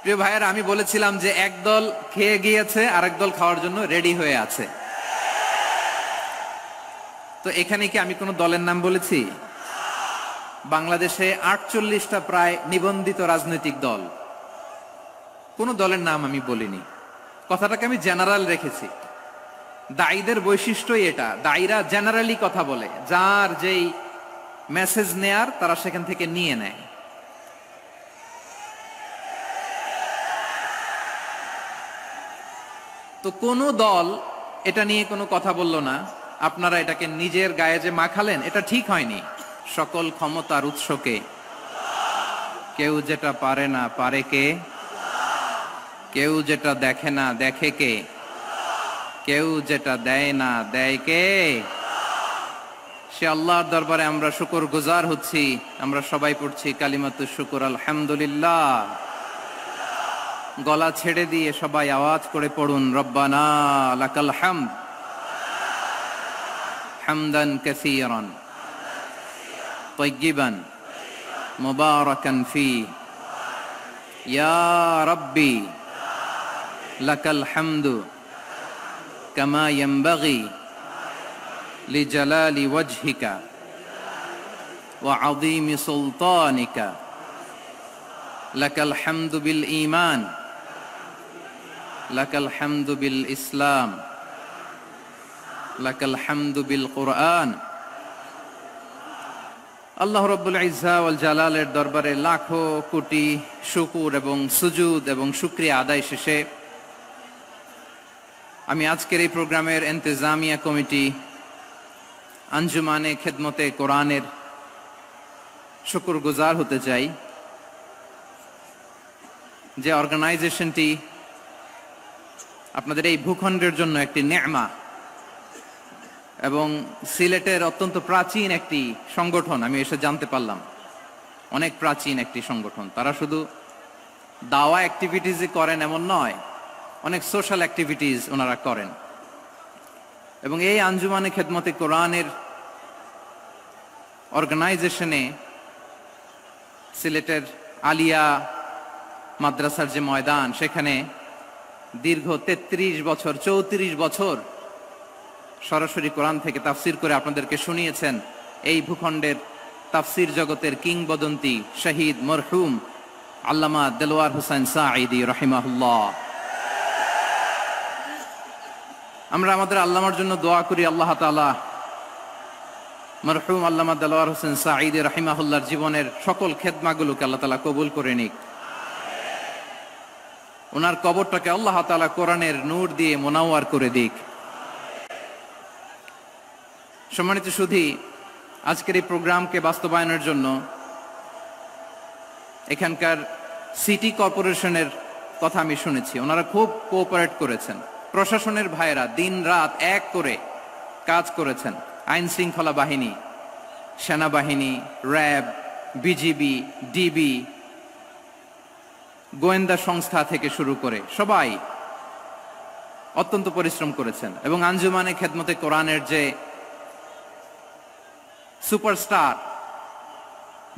প্রিয় ভাইয়েরা, আমি বলেছিলাম যে একদল খেয়ে গিয়েছে আর একদল খাওয়ার জন্য রেডি হয়ে আছে। তো এখানে কি আমি কোনো দলের নাম বলেছি? বাংলাদেশে 48টা প্রায় নিবন্ধিত রাজনৈতিক দল, কোনো দলের নাম আমি বলিনি। কথাটাকে আমি জেনারেল রেখেছি। দায়ীদের বৈশিষ্ট্যই এটা, দায়ীরা জেনারেলি কথা বলে, যার যেই মেসেজ নেয়ার তারা সেখান থেকে নিয়ে নেয়। তো কোনো দল এটা নিয়ে কোনো কথা বলল না। আপনারা এটাকে নিজের গায়ে যে মাখালেন, এটা ঠিক হয়নি। সকল ক্ষমতার উৎসকে, কেউ যেটা পারে না পারে কে, কেউ যেটা দেখে না দেখে কে, কেউ যেটা দেয় না দেয় কে, সে আল্লাহর দরবারে আমরা শুকর গুজার হচ্ছি। আমরা সবাই পড়ছি কালিমাতুশ শুকর আলহামদুলিল্লাহ। গলা ছেড়ে দিয়ে সবাই আওয়াজ করে পড়ুন, রব্বানা লাকাল হামদ হামদান কাসীরান তাইয়্যিবান মুবারাকান ফি, ইয়া রাব্বি লাকাল হামদু কামা ইয়ানবাগি লিজালালি ওয়াজহিকা ওয়া আযীমি সুলতানিকা, লাকাল হামদু বিল ঈমান, লাকাল হামদু বিল ইসলাম, লাকাল হামদু বিল কুরআন। আল্লাহ রাব্বুল ইজ্জা ওয়াল জালালের দরবারে লাখো কোটি শুকর এবং সুজুদ এবং শুকরিয়া আদায় শেষে আমি আজকের এই প্রোগ্রামের ইন্তেজামিয়া কমিটি আঞ্জুমানে খেদমতে কোরআনের শুকরগুজার হতে চাই, যে অর্গানাইজেশনটি আপনাদের এই ভূখণ্ডের জন্য একটি নেয়ামা এবং সিলেটের অত্যন্ত প্রাচীন একটি সংগঠন। আমি এসে জানতে পারলাম অনেক প্রাচীন একটি সংগঠন। তারা শুধু দাওয়া অ্যাক্টিভিটিসই করেন এমন নয়, অনেক সোশ্যাল অ্যাক্টিভিটিস ওনারা করেন। এবং এই আঞ্জুমানে খেদমতে কোরআনের অর্গানাইজেশনে সিলেটের আলিয়া মাদ্রাসার যে ময়দান, সেখানে দীর্ঘ 33 বছর 34 বছর সরাসরি কোরআন থেকে তাফসির করে আপনাদেরকে শুনিয়েছেন এই ভূখণ্ডের তাফসির জগতের কিংবদন্তি শহীদ মরহুম আল্লামা দেলোয়ার হোসেন সাঈদী রাহিমাহুল্লাহ। আমরা আমাদের আল্লামার জন্য দোয়া করি, আল্লাহ তাআলা মরহুম আল্লামা দেলোয়ার হোসেন সাঈদী রাহিমাহুল্লাহর জীবনের সকল খেদমাগুলোকে আল্লাহ তাআলা কবুল করে নিক। ওনার কবরটাকে আল্লাহ তাআলা কোরআনের নূর দিয়ে মোনাওয়ার করে দিক। সম্মানিত সুধী, আজকের এই প্রোগ্রামকে বাস্তবায়নের জন্য এখানকার সিটি কর্পোরেশনের কথা আমি শুনেছি, ওনারা খুব কোঅপারেট করেছেন। প্রশাসনের ভাইয়েরা দিন রাত এক করে কাজ করেছেন। আইন শৃঙ্খলা বাহিনী, সেনাবাহিনী, র্যাব, বিজিবি, ডিবি, গোয়েন্দা সংস্থা থেকে শুরু করে সবাই অত্যন্ত পরিশ্রম করেছেন। এবং আঞ্জুমানে খেদমতে কোরআনের যে সুপারস্টার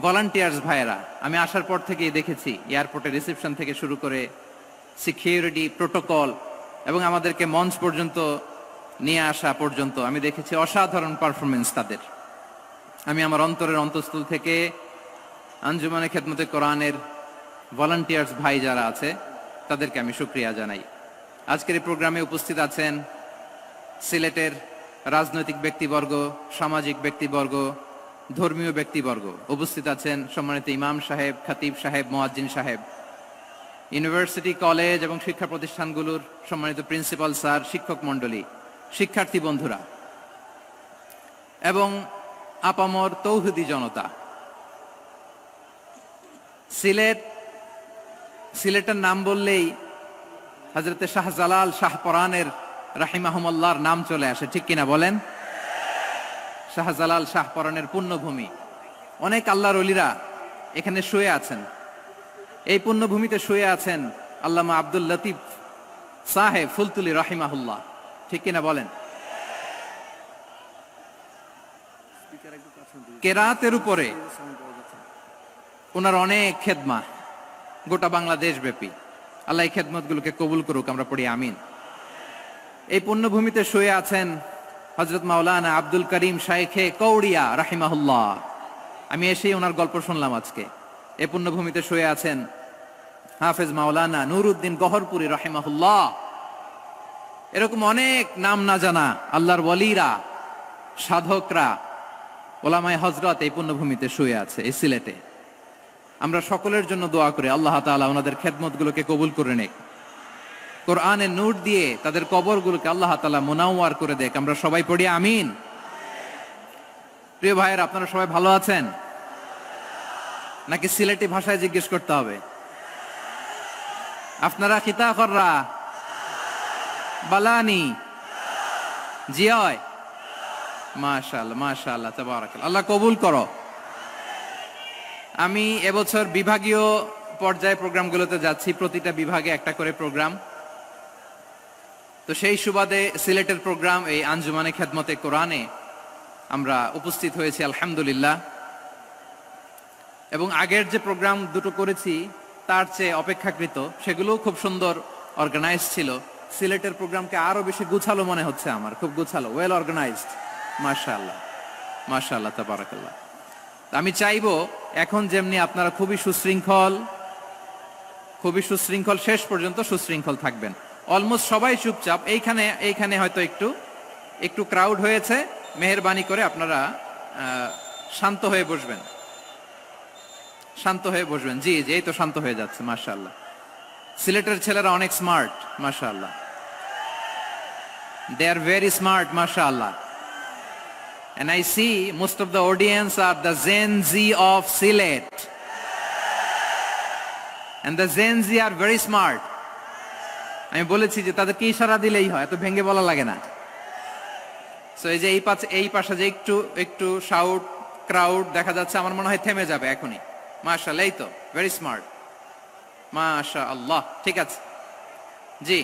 ভলান্টিয়ার্স ভাইয়েরা, আমি আসার পর থেকেই দেখেছি এয়ারপোর্টে রিসেপশন থেকে শুরু করে সিকিউরিটি প্রোটোকল এবং আমাদেরকে মঞ্চ পর্যন্ত নিয়ে আসা পর্যন্ত আমি দেখেছি অসাধারণ পারফরমেন্স তাদের। আমি আমার অন্তরের অন্তঃস্থল থেকে আঞ্জুমানে খেদমতে কোরআনের ভলান্টিয়ার্স ভাই যারা আছে তাদেরকে আমি শুকরিয়া জানাই। আজকের এই প্রোগ্রামে উপস্থিত আছেন সিলেটের রাজনৈতিক ব্যক্তিবর্গ, সামাজিক ব্যক্তিবর্গ, ধর্মীয় ব্যক্তিবর্গ। উপস্থিত আছেন সম্মানিত ইমাম সাহেব, খতিব সাহেব, মুয়াজ্জিন সাহেব, ইউনিভার্সিটি, কলেজ এবং শিক্ষা প্রতিষ্ঠানগুলোর সম্মানিত প্রিন্সিপাল স্যার, শিক্ষক মণ্ডলী, শিক্ষার্থী বন্ধুরা এবং আপামর তৌহিদি জনতা। সিলেটের নাম বললেই হযরতে শাহজালাল শাহপরানের রাহিমাহুমুল্লাহর নাম চলে আসে, ঠিক কিনা বলেন? শাহজালাল শাহপরানের পুণ্যভূমি। অনেক আল্লাহর ওলিরা এখানে শুয়ে আছেন। এই পুণ্যভূমিতে শুয়ে আছেন আল্লামা আব্দুল লতিফ সাহেব ফুলতুলি রাহিমাহুল্লাহ, ঠিক কিনা বলেন? কেরাতের উপরে ওনার অনেক খেদমা গোটা বাংলাদেশ ব্যাপী। আল্লাহ এই খেদমতগুলোকে কবুল করুক, আমরা পড়ি আমিন। এই পুণ্যভূমিতে শুয়ে আছেন হযরত মাওলানা আব্দুল করিম শাইখে কৌড়িয়া রাহিমাহুল্লাহ। আমি এসেই ওনার গল্প শুনলাম আজকে। এই পুণ্যভূমিতে শুয়ে আছেন হাফেজ মাওলানা নুরউদ্দিন গহরপুরি রাহিমাহুল্লাহ। এরকম অনেক নাম না জানা আল্লাহর ওয়ালিরা, সাধকরা, ওলামায়ে হযরত এই পুণ্যভূমিতে শুয়ে আছে এই সিলেটে। আমরা সকলের জন্য দোয়া করি আল্লাহ তাআলা ওনাদের খেদমতগুলোকে কবুল করে নেক, কোরআনের নূর দিয়ে তাদের কবরগুলোকে আল্লাহ তাআলা মুনাওয়ার করে দেখ। আমরা সবাই পড়ি আমিন। প্রিয় ভাইয়ের, আপনারা সবাই ভালো আছেন নাকি সিলেটি ভাষায় জিজ্ঞেস করতে হবে? আপনারা খিতা কররা বালানি জিয়? মাশাআল্লাহ মাশাআল্লাহ তাবারাকাল্লাহ, আল্লাহ কবুল করো। আমি এবছর বিভাগীয় পর্যায়ে প্রোগ্রামগুলোতে যাচ্ছি, প্রতিটা বিভাগে একটা করে প্রোগ্রাম। তো সেই সুবাদে সিলেটের প্রোগ্রাম এই আঞ্জুমানে খেদমতে কোরআনে আমরা উপস্থিত হয়েছি আলহামদুলিল্লাহ। এবং আগের যে প্রোগ্রাম দুটো করেছি তার চেয়ে অপেক্ষাকৃত সেগুলো খুব সুন্দর অর্গানাইজ ছিল। সিলেটের প্রোগ্রামকে আরো বেশি গুছালো মনে হচ্ছে আমার, খুব গুছালো, ওয়েল অর্গানাইজড। মাশাআল্লাহ মাশাআল্লাহ তাবারাকাল্লাহ। আমি চাইবো এখন যেমনি আপনারা খুবই সুশৃঙ্খল শেষ পর্যন্ত সুশৃঙ্খল থাকবেন। অলমোস্ট সবাই চুপচাপ, এইখানে হয়তো একটু ক্রাউড হয়েছে, মেহেরবানি করে আপনারা শান্ত হয়ে বসবেন, শান্ত হয়ে বসবেন। জি জি, এই তো শান্ত হয়ে যাচ্ছে। মাশাআল্লাহ, সিলেটের ছেলেরা অনেক স্মার্ট, মাশাআল্লাহ, they are very smart, mashallah. And I see most of the audience are the Gen Z of Sylhet, and the Gen Z are very smart. আমি বলেছি যে তাদেরকে ইশারা দিলেই হয়, এত ভেঙে বলা লাগে না। সো এই যে এই পাশে যে একটু শাউট ক্রাউড দেখা যাচ্ছে, আমার মনে হয় থেমে যাবে এখনই। মাশাআল্লাহ, এই তো ভেরি স্মার্ট, মাশাআল্লাহ। ঠিক আছে জি,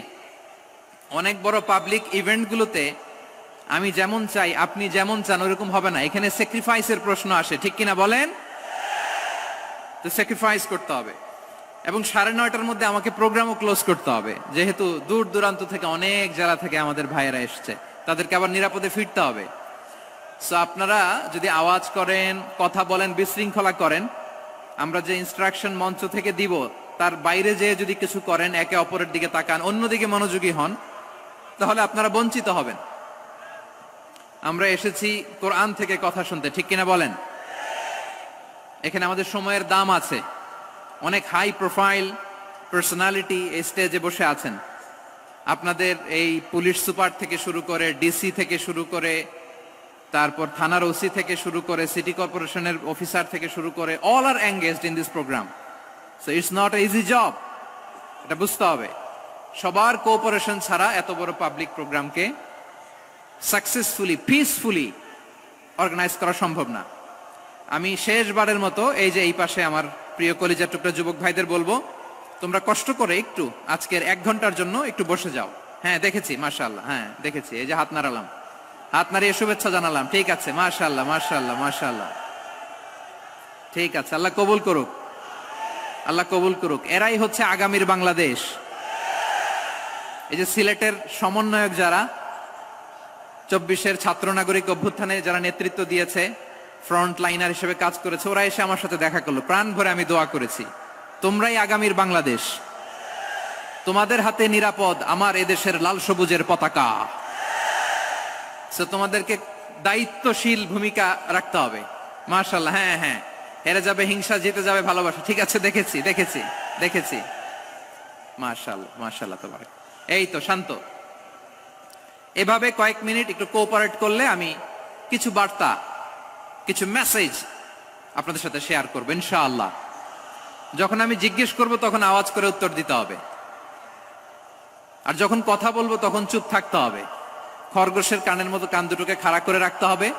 অনেক বড় পাবলিক ইভেন্টগুলোতে আমি যেমন চাই আপনি যেমন চান ওরকম হবে না, এখানে স্যাক্রিফাইসের প্রশ্ন আসে, ঠিক কিনা বলেন? তো স্যাক্রিফাইস করতে হবে। এবং 9:30টার মধ্যে আমাকে প্রোগ্রামও ক্লোজ করতে হবে, যেহেতু দূর দূরান্ত থেকে অনেক জেলা থেকে আমাদের ভাইয়েরা এসছে, তাদেরকে আবার নিরাপদে ফিরতে হবে। সো আপনারা যদি আওয়াজ করেন, কথা বলেন, বিশৃঙ্খলা করেন, আমরা যে ইনস্ট্রাকশন মঞ্চ থেকে দিব তার বাইরে যেয়ে যদি কিছু করেন, একে অপরের দিকে তাকান, অন্যদিকে মনোযোগী হন, তাহলে আপনারা বঞ্চিত হবেন। আমরা এসেছি কোরআন থেকে কথা শুনতে, ঠিক কিনা বলেন? এখানে আমাদের সময়ের দাম আছে। অনেক হাই প্রোফাইল পার্সোনালিটি এই স্টেজে বসে আছেন। আপনাদের এই পুলিশ সুপার থেকে শুরু করে, ডিসি থেকে শুরু করে, তারপর থানার ওসি থেকে শুরু করে, সিটি কর্পোরেশনের অফিসার থেকে শুরু করে, all are engaged in this program. So it's not a easy job, এটা বুঝতে হবে। সবার কোঅপারেশন ছাড়া এত বড় পাবলিক প্রোগ্রামকে সাকসেসফুলি, পিসফুলি অর্গানাইজ করা সম্ভব না। আমি শেষবারের মতো এই যে এই পাশে আমার প্রিয় কলিজার টুকরা যুবক ভাইদের বলবো, তোমরা কষ্ট করে একটু আজকের 1 ঘন্টার জন্য একটু বসে যাও। হ্যাঁ দেখেছি, মাশাআল্লাহ, হ্যাঁ দেখেছি, এই যে হাত নাড়ালাম, হাত নাড়িয়ে শুভেচ্ছা জানালাম, ঠিক আছে, মাশাআল্লাহ মাশাআল্লাহ মাশাআল্লাহ, ঠিক আছে। আল্লাহ কবুল করুক, আল্লাহ কবুল করুক। এরাই হচ্ছে আগামীর বাংলাদেশ। এই যে সিলেটের সমন্বয়ক যারা 24-এর ছাত্র নাগরিক অভ্যুত্থানে যারা নেতৃত্ব দিয়েছে, ফ্রন্ট লাইনার হিসেবে কাজ করেছে, ওরা এসে আমার সাথে দেখা করলো, প্রাণ ভরে আমি দোয়া করেছি, তোমরাই আগামীর বাংলাদেশ, তোমাদের হাতে নিরাপদ আমার এদেশের লাল সবুজের পতাকা। সো তোমাদেরকে দায়িত্বশীল ভূমিকা রাখতে হবে। মাশাআল্লাহ, হ্যাঁ হ্যাঁ, হেরে যাবে হিংসা, জিতে যাবে ভালোবাসা, ঠিক আছে, দেখেছি দেখেছি দেখেছি, মাশাআল্লাহ মাশাআল্লাহ তাবারাক। এই তো শান্ত, এভাবে কয়েক মিনিট একটু কোঅপারেট করলে আমি কিছু বার্তা, কিছু মেসেজ আপনাদের সাথে শেয়ার করবো ইনশাআল্লাহ। যখন আমি জিজ্ঞেস করব তখন আওয়াজ করে উত্তর দিতে হবে, আর যখন কথা বলবো তখন চুপ থাকতে হবে। খরগোশের কানের মতো কান দুটোকে খাড়া করে রাখতে হবে,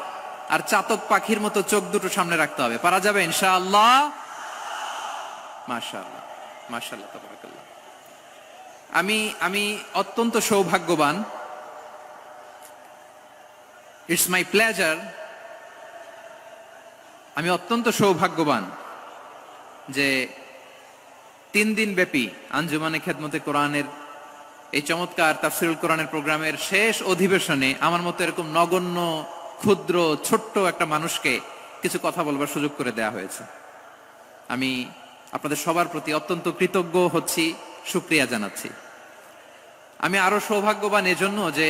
আর চাতক পাখির মতো চোখ দুটো সামনে রাখতে হবে। পারা যাবে ইনশাআল্লাহ? মাশাআল্লাহ মাশাআল্লাহ তাবারাকাল্লাহ। আমি অত্যন্ত সৌভাগ্যবান, ইটস মাই প্লেজার, আমি অত্যন্ত সৌভাগ্যবান যে দিন ব্যাপী আঞ্জুমানে খেদমতে কোরআনের এই চমৎকার তাফসিরুল কোরআনের প্রোগ্রামের শেষ অধিবেশনে আমার মতো এরকম নগণ্য, ক্ষুদ্র, ছোট্ট একটা মানুষকে কিছু কথা বলবার সুযোগ করে দেয়া হয়েছে। আমি আপনাদের সবার প্রতি অত্যন্ত কৃতজ্ঞ হচ্ছি, শুকরিয়া জানাচ্ছি। আমি আরো সৌভাগ্যবান এজন্য যে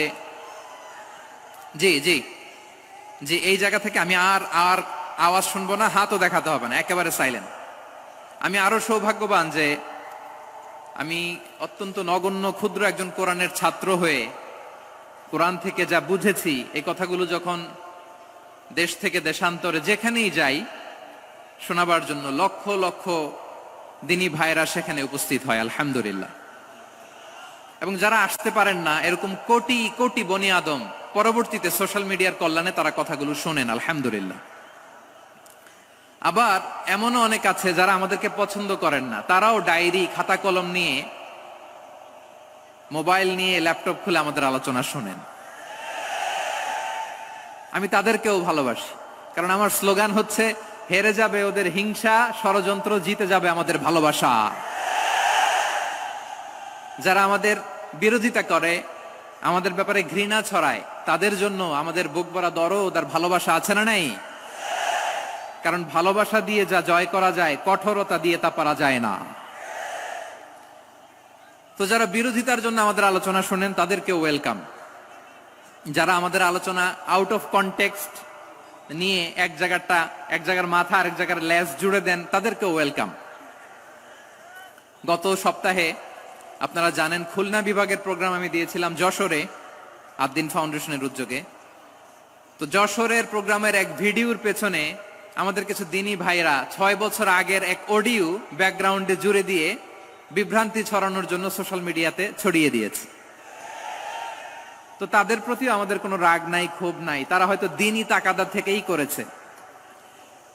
জি জি জি এই জায়গা থেকে আমি আর আর আওয়াজ শুনবো না, হাতও দেখাতে হবে না, একেবারে সাইলেন্ট। আমি আরো সৌভাগ্যবান যে আমি অত্যন্ত নগণ্য ক্ষুদ্র একজন কোরআনের ছাত্র হয়ে কোরআন থেকে যা বুঝেছি এই কথাগুলো যখন দেশ থেকে দেশান্তরে যেখানেই যাই শোনাবার জন্য লক্ষ লক্ষ দিনী ভাইরা সেখানে উপস্থিত হয়, আলহামদুলিল্লাহ। এবং যারা আসতে পারেন না, এরকম কোটি কোটি বনি আদম পরবর্তীতে সোশ্যাল মিডিয়ার কল্যাণে তারা কথাগুলো শোনেন, আলহামদুলিল্লাহ। আবার এমনও অনেক আছে যারা আমাদেরকে পছন্দ করেন না, তারাও ডায়েরি খাতা কলম নিয়ে, মোবাইল নিয়ে, ল্যাপটপ খুলে আমাদের আলোচনা শোনেন। আমি তাদেরকেও ভালোবাসি, কারণ আমার স্লোগান হচ্ছে হেরে যাবে ওদের হিংসা, ষড়যন্ত্র, জিতে যাবে আমাদের ভালোবাসা। যারা আমাদের বিরোধিতা করে, আমাদের ব্যাপারে ঘৃণা ছড়ায়, তাদের জন্য আমাদের বুক ভরা দরদ আর ভালোবাসা আছে না নাই? কারণ ভালোবাসা দিয়ে যা জয় করা যায়, কঠোরতা দিয়ে তা পারা যায় না। তো যারা বিরোধিতার জন্য আমাদের আলোচনা শোনেন তাদেরকে ওয়েলকাম। যারা আমাদের আলোচনা আউট অফ কনটেক্সট নিয়ে এক জায়গার মাথা আর এক জায়গার লেজ জুড়ে দেন, তাদেরকে ওয়েলকাম। গত সপ্তাহে আপনারা জানেন খুলনা বিভাগের প্রোগ্রাম আমি দিয়েছিলাম যশোরে, আদ্দিন ফাউন্ডেশনের উদ্যোগে। তো যশোরের প্রোগ্রামের এক ভিডিওর পেছনে আমাদের কিছু দিনী ভাইরা 6 বছর আগের এক অডিও ব্যাকগ্রাউন্ডে জুড়ে দিয়ে বিভ্রান্তি ছড়ানোর জন্য সোশ্যাল মিডিয়াতে ছড়িয়ে দিয়েছে। তো তাদের প্রতিও আমাদের কোনো রাগ নাই, ক্ষোভ নাই। তারা হয়তো দিনই তাকাদা থেকেই করেছে,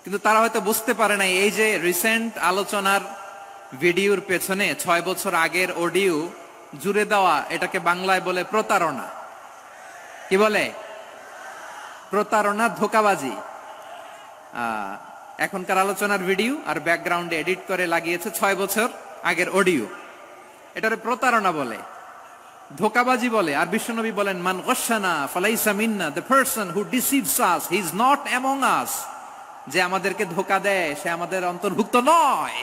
কিন্তু তারা হয়তো বুঝতে পারে নাই এই যে রিসেন্ট আলোচনার ভিডিওর পেছনে 6 বছর আগের অডিও জুড়ে দেওয়া, এটাকে বাংলায় বলে প্রতারণা। কি বলে? প্রতারণা, ধোঁকাবাজি। এখনকার আলোচনার ভিডিও আর ব্যাকগ্রাউন্ডে এডিট করে লাগিয়েছে 6 বছর আগের অডিও। এটারে প্রতারণা বলে, ধোঁকাবাজি বলে। আর বিশ্বনবী বলেন, মান গশানা ফালাইসা মিন্না, the person who deceives us he is not among us. যে আমাদেরকে ধোঁকা দেয় সে আমাদের অন্তর্ভুক্ত নয়।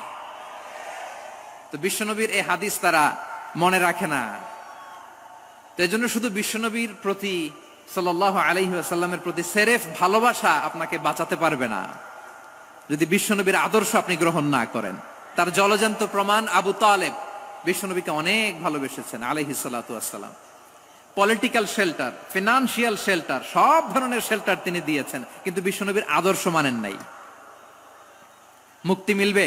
তো বিশ্বনবীর এই হাদিস তারা মনে রাখে না। তো এজন্য শুধু বিশ্বনবীর প্রতি সাল্লাল্লাহু আলাইহি ওয়াসাল্লামের প্রতি সেরেফ ভালোবাসা আপনাকে বাঁচাতে পারবে না যদি বিশ্বনবীর আদর্শ আপনি গ্রহণ না করেন। তার জলজান্ত প্রমাণ আবু তালেব বিশ্বনবীকে অনেক ভালোবেসেছেন আলাইহিস সালাতু ওয়াসসালাম। পলিটিক্যাল শেল্টার, ফিনান্সিয়াল শেল্টার, সব ধরনের শেল্টার তিনি দিয়েছেন, কিন্তু বিশ্বনবীর আদর্শ মানেন নাই। মুক্তি মিলবে?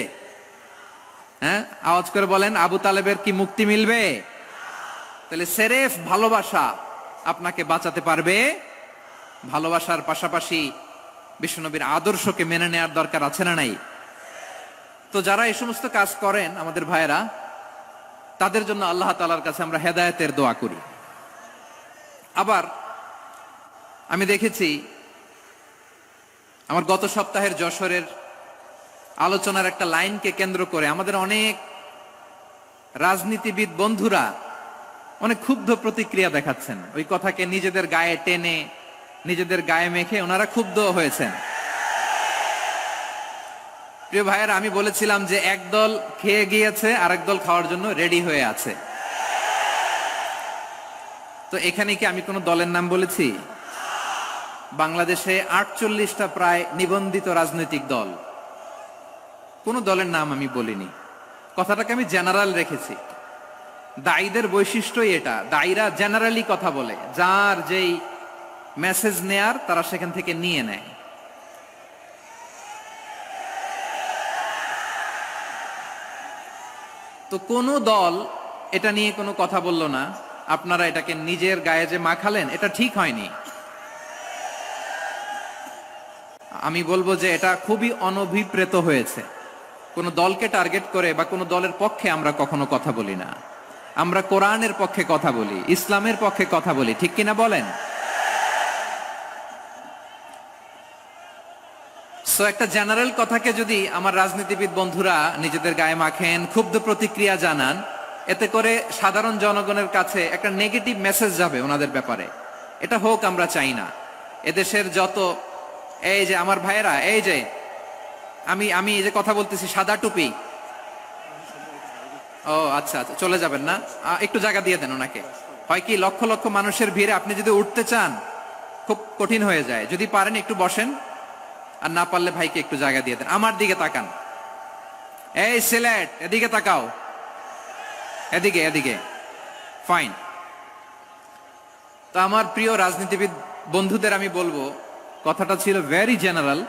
হ্যাঁ, আওয়াজ করে বলেন, আবু তালেবের কি মুক্তি মিলবে? তাহলে সেরেফ ভালোবাসা আপনাকে বাঁচাতে পারবে। ভালোবাসার পাশাপাশি বিশ্বনবীর আদর্শকে মেনে নেওয়ার দরকার আছে না নাই? তো যারা এই সমস্ত কাজ করেন আমাদের ভাইয়েরা, তাদের জন্য আল্লাহ তাআলার কাছে আমরা হেদায়েতের দোয়া করি। আবার আমি দেখেছি আমার গত সপ্তাহের যশোরের আলোচনার একটা লাইনকে কেন্দ্র করে আমাদের অনেক রাজনীতিবিদ বন্ধুরা অনেক ক্ষুব্ধ প্রতিক্রিয়া দেখাচ্ছেন। ওই কথাকে নিজেদের গায়ে টেনে, নিজেদের গায়ে মেখে ওনারা ক্ষুব্ধ হয়েছেন। প্রিয় ভাইয়েরা, আমি বলেছিলাম যে একদল খেয়ে গিয়েছে, আরেক দল খাওয়ার জন্য রেডি হয়ে আছে। তো এখানে কি আমি কোনো দলের নাম বলেছি? বাংলাদেশে 48টা প্রায় নিবন্ধিত রাজনৈতিক দল, কোন দলের নাম আমি বলিনি। কথাটাকে আমি জেনারেল রেখেছি। দায়ীদের বৈশিষ্ট্যই এটা, দায়ীরা জেনারেলি কথা বলে, যার যেই মেসেজ নেয়ার তারা সেখান থেকে নিয়ে নেয়। তো কোন দল এটা নিয়ে কোনো কথা বলল না। আপনারা এটাকে নিজের গায়ে যে মাখালেন, এটা ঠিক হয়নি। আমি বলবো যে এটা খুবই অনভিপ্রেত হয়েছে। কোন দলকে টার্গেট করে বা কোন দলের পক্ষে আমরা কখনো কথা বলি না। আমরা কোরআনের পক্ষে কথা বলি, ইসলামের পক্ষে কথা বলি, ঠিক কিনা বলেন? সো একটা জেনারেল কথাকে যদি আমার রাজনীতিবিদ বন্ধুরা নিজেদের গায়ে মাখেন, ক্ষুব্ধ প্রতিক্রিয়া জানান, এতে করে সাধারণ জনগণের কাছে একটা নেগেটিভ মেসেজ যাবে ওনাদের ব্যাপারে। এটা হোক আমরা চাই না। এদেশের যত এই যে আমার ভাইয়েরা, এই যে আমি এই যে কথা বলতেছি, সাদা টুপি, ও আচ্ছা আচ্ছা, চলে যাবেন না? একটু জায়গা দিয়ে দেন ওনাকে। হয় কি, লক্ষ লক্ষ মানুষের ভিড়ে আপনি যদি উঠতে চান খুব কঠিন হয়ে যায়। যদি পারেন একটু বসেন, আর না পারলে ভাইকে একটু জায়গা দিয়ে দেন। আমার দিকে তাকান, এই সিলেট, এদিকে তাকাও, এদিকে এদিকে, ফাইন। তো আমার প্রিয় রাজনীতিবিদ বন্ধুদের আমি বলবো, কথাটা ছিল ভেরি জেনারেল,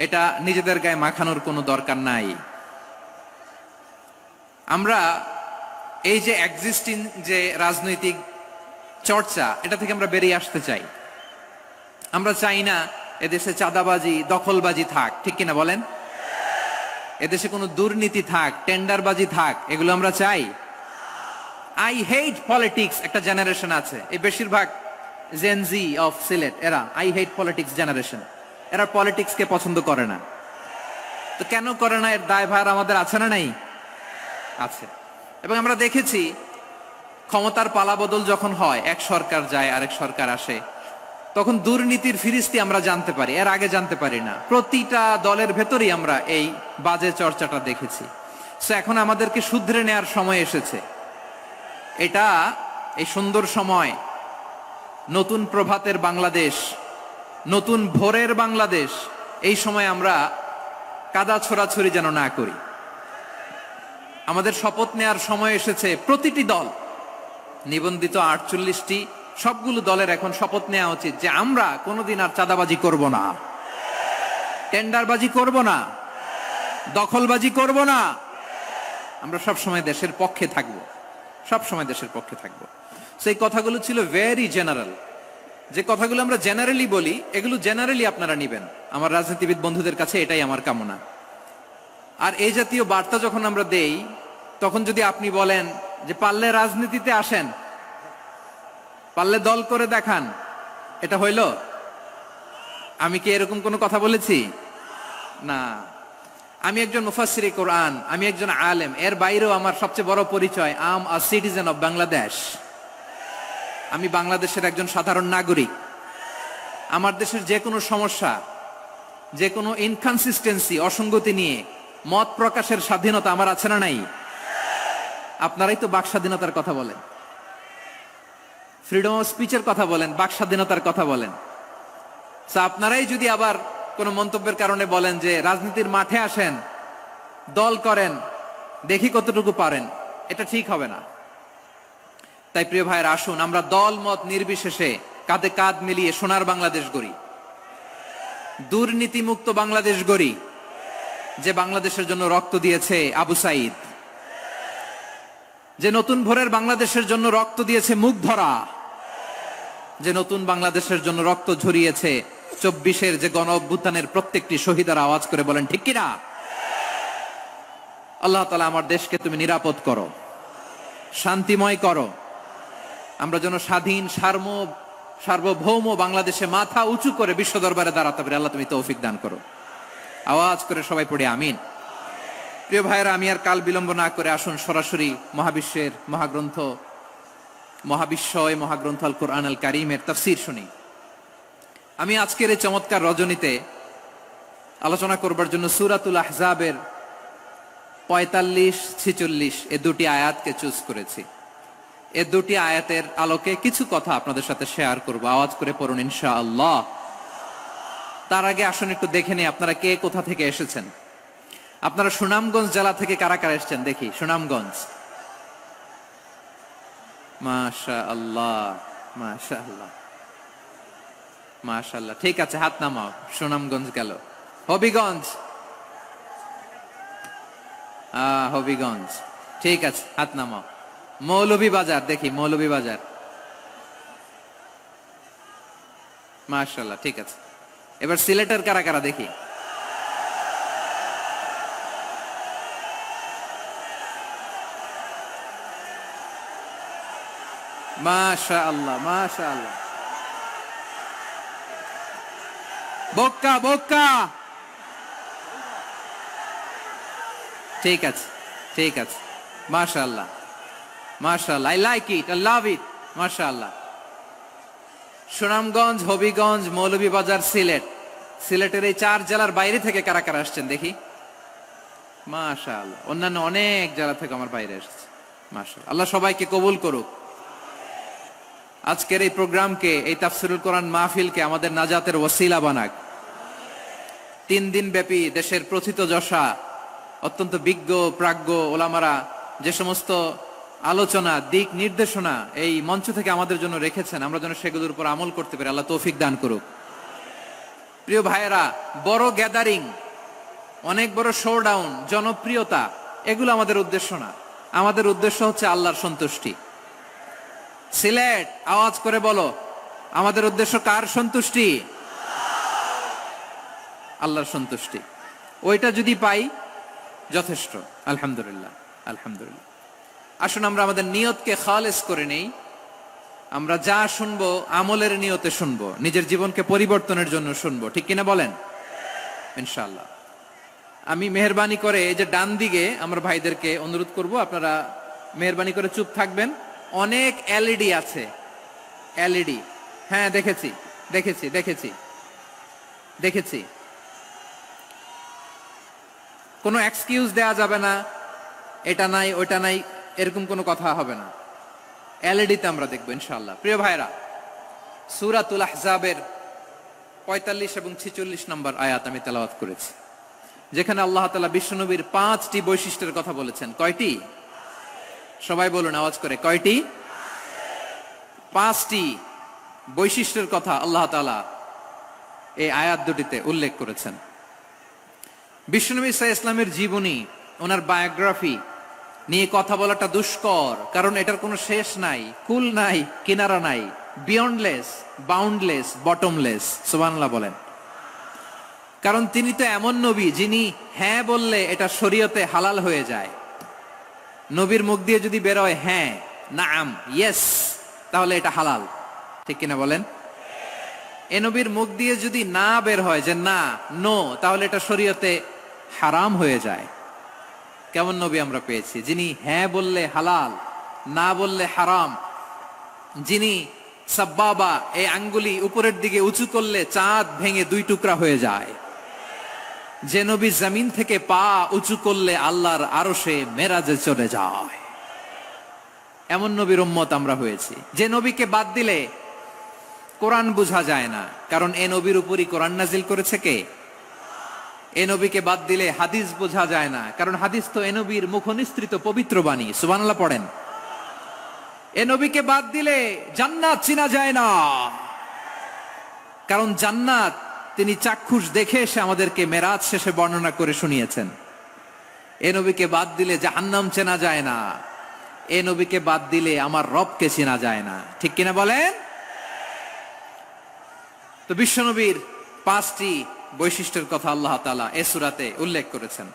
এটা নিজেদের গায়ে মাখানোর কোনো দরকার নাই। আমরা এই যে এক্সিস্টিং যে রাজনৈতিক চর্চা, এটা থেকে আমরা বেরিয়ে আসতে চাই। আমরা চাই না এদেশে চাঁদাবাজি, দখলবাজি থাক, ঠিক কিনা বলেন? এদেশে কোনো দুর্নীতি থাক, টেন্ডারবাজি থাক, এগুলো আমরা চাই? আই হেট পলিটিক্স একটা জেনারেশন আছে, এই বেশিরভাগ জেনজি অফ সিলেট, এরা আই হেট পলিটিক্স জেনারেশন। এরা পলিটিক্সকে পছন্দ করে না। তো কেন করে না, এর দায়ভার আমাদের আছে না নাই? আছে। এবং আমরা দেখেছি ক্ষমতার পালাবদল যখন হয়, এক সরকার যায় আরেক সরকার আসে, তখন দুর্নীতির ফিরিস্তি আমরা জানতে পারি, এর আগে জানতে পারি না। প্রতিটা দলের ভেতরেই আমরা এই বাজে চর্চাটা দেখেছি। সো এখন আমাদেরকে শুধরে নেওয়ার সময় এসেছে। এটা এই সুন্দর সময়, নতুন প্রভাতের বাংলাদেশ, নতুন ভোরের বাংলাদেশ, এই সময় আমরা কাদা ছোড়াছড়ি যেন না করি। আমাদের শপথ নেওয়ার সময় এসেছে। প্রতিটি দল, নিবন্ধিত 48টি, সবগুলো দলের এখন শপথ নেওয়া উচিত যে আমরা কোনোদিন আর চাঁদাবাজি করব না, টেন্ডারবাজি করব না, দখলবাজি করব না। আমরা সবসময় দেশের পক্ষে থাকব, সবসময় দেশের পক্ষে থাকব। সেই কথাগুলো ছিল ভেরি জেনারেল। যে কথাগুলো আমরা জেনারেলি বলি, এগুলো জেনারেলি আপনারা নিবেন। আমার রাজনীতিবিদ বন্ধুদের কাছে এটাই আমার কামনা। আর এই জাতীয় বার্তা যখন আমরা দেই, তখন যদি আপনি বলেন যে পারলে রাজনীতিতে আসেন, পারলে দল করে দেখান, এটা হইল? আমি কি এরকম কোনো কথা বলেছি? না। আমি একজন মুফাসসিরে কোরআন, আমি একজন আলেম, এর বাইরেও আমার সবচেয়ে বড় পরিচয়, আম আ সিটিজেন অফ বাংলাদেশ। আমি বাংলাদেশের একজন সাধারণ নাগরিক। আমার দেশের যে কোনো সমস্যা, যে কোনো ইনকনসিস্টেন্সি, অসঙ্গতি নিয়ে মত প্রকাশের স্বাধীনতা আমার আছে না নাই? আপনারাই তো বাক স্বাধীনতার কথা বলেন, ফ্রিডম অফ স্পিচের কথা বলেন, বাক স্বাধীনতার কথা বলেন। আপনারাই যদি আবার কোন মন্তব্যের কারণে বলেন যে রাজনীতির মাঠে আসেন, দল করেন, দেখি কতটুকু পারেন, এটা ঠিক হবে না। তাই প্রিয় ভাইয়ের, আসুন আমরা দল মত নির্বিশেষে কাঁধে কাঁধ মিলিয়ে সোনার বাংলাদেশ গড়ি, দুর্নীতিমুক্ত বাংলাদেশ গড়ি। যে বাংলাদেশের জন্য রক্ত দিয়েছে আবু সাইদ, যে নতুন ভোরের বাংলাদেশের জন্য রক্ত দিয়েছে মুগ্ধরা, যে নতুন বাংলাদেশের জন্য রক্ত ঝরিয়েছে 24-এর যে গণ অভ্যুত্থানের প্রত্যেকটি শহীদের, আওয়াজ করে বলেন ঠিক কিনা? আল্লাহ তাআলা আমার দেশকে তুমি নিরাপদ করো, শান্তিময় করো। আমরা যেন স্বাধীন, সার্বভৌম বাংলাদেশে মাথা উঁচু করে বিশ্ব দরবারে দাঁড়াতে পারি। আল্লাহ তুমি তৌফিক দান করো। আওয়াজ করে সবাই পড়ে আমিন। প্রিয় ভাইয়েরা, আমি আর কাল বিলম্ব না করে আসুন সরাসরি মহাবিশ্বের মহাগ্রন্থ, মহাবিশ্বয় মহাগ্রন্থ আল কোরআন আল কারীমের তাফসীর শুনি। আমি আজকের এই চমৎকার রজনীতে আলোচনা করবার জন্য সূরাতুল আহজাবের 45-46 এই দুটি আয়াতকে চুজ করেছি। এই দুটি আয়াতের আলোকে কিছু কথা আপনাদের সাথে শেয়ার করব। আওয়াজ করে পড়ুন ইনশাআল্লাহ। তার আগে আসুন একটু দেখে নিই আপনারা কে কোথা থেকে এসেছেন। আপনারা সুনামগঞ্জ জেলা থেকে কারা কারা এসেছেন দেখি। সুনামগঞ্জ, মাশাআল্লাহ মাশাআল্লাহ মাশাআল্লাহ, ঠিক আছে, হাত নামাও। সুনামগঞ্জ গেল। হবিগঞ্জ, হবিগঞ্জ, ঠিক আছে, হাত নামাও। মৌলভীবাজার দেখি, মৌলভীবাজার, মাশাআল্লাহ, ঠিক আছে। এবার সিলেটের কারা কারা দেখি। মাশাআল্লাহ মাশাআল্লাহ। বক্কা বক্কা ঠিক আছে, ঠিক আছে, মাশাআল্লাহ, মাশাআল্লাহ, I like it, I love it, মাশাআল্লাহ। সুনামগঞ্জ, হবিগঞ্জ, মৌলভীবাজার, সিলেট, সিলেটের এই 4 জেলার বাইরে থেকে কারা কারা আসছেন দেখি? মাশাআল্লাহ। অন্যান্য অনেক জেলা থেকে আমার বাইরে এসেছে, মাশাআল্লাহ। আল্লাহ সবাইকে কবুল করুক। আজকের এই প্রোগ্রামকে, এই তাফসিরুল কোরআন মাহফিলকে আমাদের নাজাতের ওসিলা বানাক। 3 দিন ব্যাপী দেশের প্রথিতযশা অত্যন্ত বিজ্ঞ প্রাজ্ঞ ওলামারা যে সমস্ত আলোচনা, দিক নির্দেশনা এই মঞ্চ থেকে আমাদের জন্য রেখেছেন, আমরা যেন সেগুলোর উপর আমল করতে পারি। আল্লাহ তৌফিক দান করুক। প্রিয় ভাইয়েরা, বড় গ্যাদারিং, অনেক বড় শোডাউন, জনপ্রিয়তা, এগুলো আমাদের উদ্দেশ্য না। আমাদের উদ্দেশ্য হচ্ছে আল্লাহর সন্তুষ্টি। সিলেট, আওয়াজ করে বলো, আমাদের উদ্দেশ্য কার সন্তুষ্টি? আল্লাহর সন্তুষ্টি। ওইটা যদি পাই যথেষ্ট, আলহামদুলিল্লাহ, আলহামদুলিল্লাহ। আসুন আমরা আমাদের নিয়তকে খালেস করে নেই। আমরা যা শুনবো আমলের নিয়তে শুনবো, নিজের জীবনকে পরিবর্তনের জন্য শুনবো, ঠিক কিনা বলেন? ইনশাআল্লাহ। আমি মেহেরবানি করে এই যে ডান দিকে আমার ভাইদেরকে অনুরোধ করব, আপনারা মেহেরবানি করে চুপ থাকবেন। অনেক এলইডি আছে, এলইডি, হ্যাঁ দেখেছি দেখেছি দেখেছি দেখেছি। কোনো এক্সকিউজ দেয়া যাবে না, এটা নাই ওইটা নাই, এরকম কোনো কথা হবে না। এলইডিতে আমরা দেখবো ইনশাআল্লাহ। প্রিয় ভাইরা, সূরাতুল আহজাবের 45 এবং 46 নম্বর আয়াত আমি তেলাওয়াত করেছি, যেখানে আল্লাহ তাআলা বিশ্বনবীর 5টি বৈশিষ্ট্যের কথা বলেছেন। কয়টি? সবাই বলুন আওয়াজ করে, কয়টি? 5টি বৈশিষ্ট্যের কথা আল্লাহ তাআলা এই আয়াত দুটিতে উল্লেখ করেছেন। বিশ্বনবী সাল্লাল্লাহু আলাইহি ওয়াসাল্লামের জীবনী, ওনার বায়োগ্রাফি নিয়ে কথা বলাটা দুষ্কর, কারণ এটার কোনো শেষ নাই, কুল নাই, কিনারা নাই, বিয়ন্ডলেস, বাউন্ডলেস, বটমলেস। সুবহানাল্লাহ বলেন। কারণ তিনি তো এমন নবী যিনি হ্যাঁ বললে এটা শরীয়তে হালাল হয়ে যায়। নবীর মুখ দিয়ে যদি বেরোয় হ্যাঁ, নাম, ইয়েস, তাহলে এটা হালাল, ঠিক কিনা বলেন? এ নবীর মুখ দিয়ে যদি না বের হয় যে না, নো, তাহলে এটা শরীয়তে হারাম হয়ে যায়। কেমন নবী আমরা পেয়েছি, যিনি হ্যাঁ বললে হালাল, না বললে হারাম, যিনি সাব্বাবা, এই আঙ্গুলি উপরের দিকে উঁচু করলে চাঁদ ভেঙে 2 টুকরা হয়ে যায়, যে নবী জমিন থেকে পা উঁচু করলে আল্লাহর আরশে মেরাজে চলে যায়, এমন নবীর উম্মত আমরা হয়েছি। যে নবীকে বাদ দিলে কোরআন বোঝা যায় না, কারণ এ নবীর উপরই কোরআন নাজিল করেছে কে? এ নবীকে বাদ দিলে হাদিস বোঝা যায় না, কারণ হাদিস তো এ নবীর মুখনিসৃত পবিত্র বাণী। সুবহানাল্লাহ পড়েন। এ নবীকে বাদ দিলে জান্নাত চিনা যায় না, কারণ জান্নাত তিনি চাক্ষুষ দেখে এসে আমাদেরকে মেরাজ শেষে বর্ণনা করে শুনিয়েছেন। এ নবীকে বাদ দিলে জাহান্নাম চেনা যায় না, এ নবীকে বাদ দিলে আমার রবকে চেনা যায় না, ঠিক কিনা বলেন? তো বিশ্বনবীর 5টি বৈশিষ্ট্যের কথা আল্লাহ তাআলা এই সূরাতে উল্লেখ করেছেন।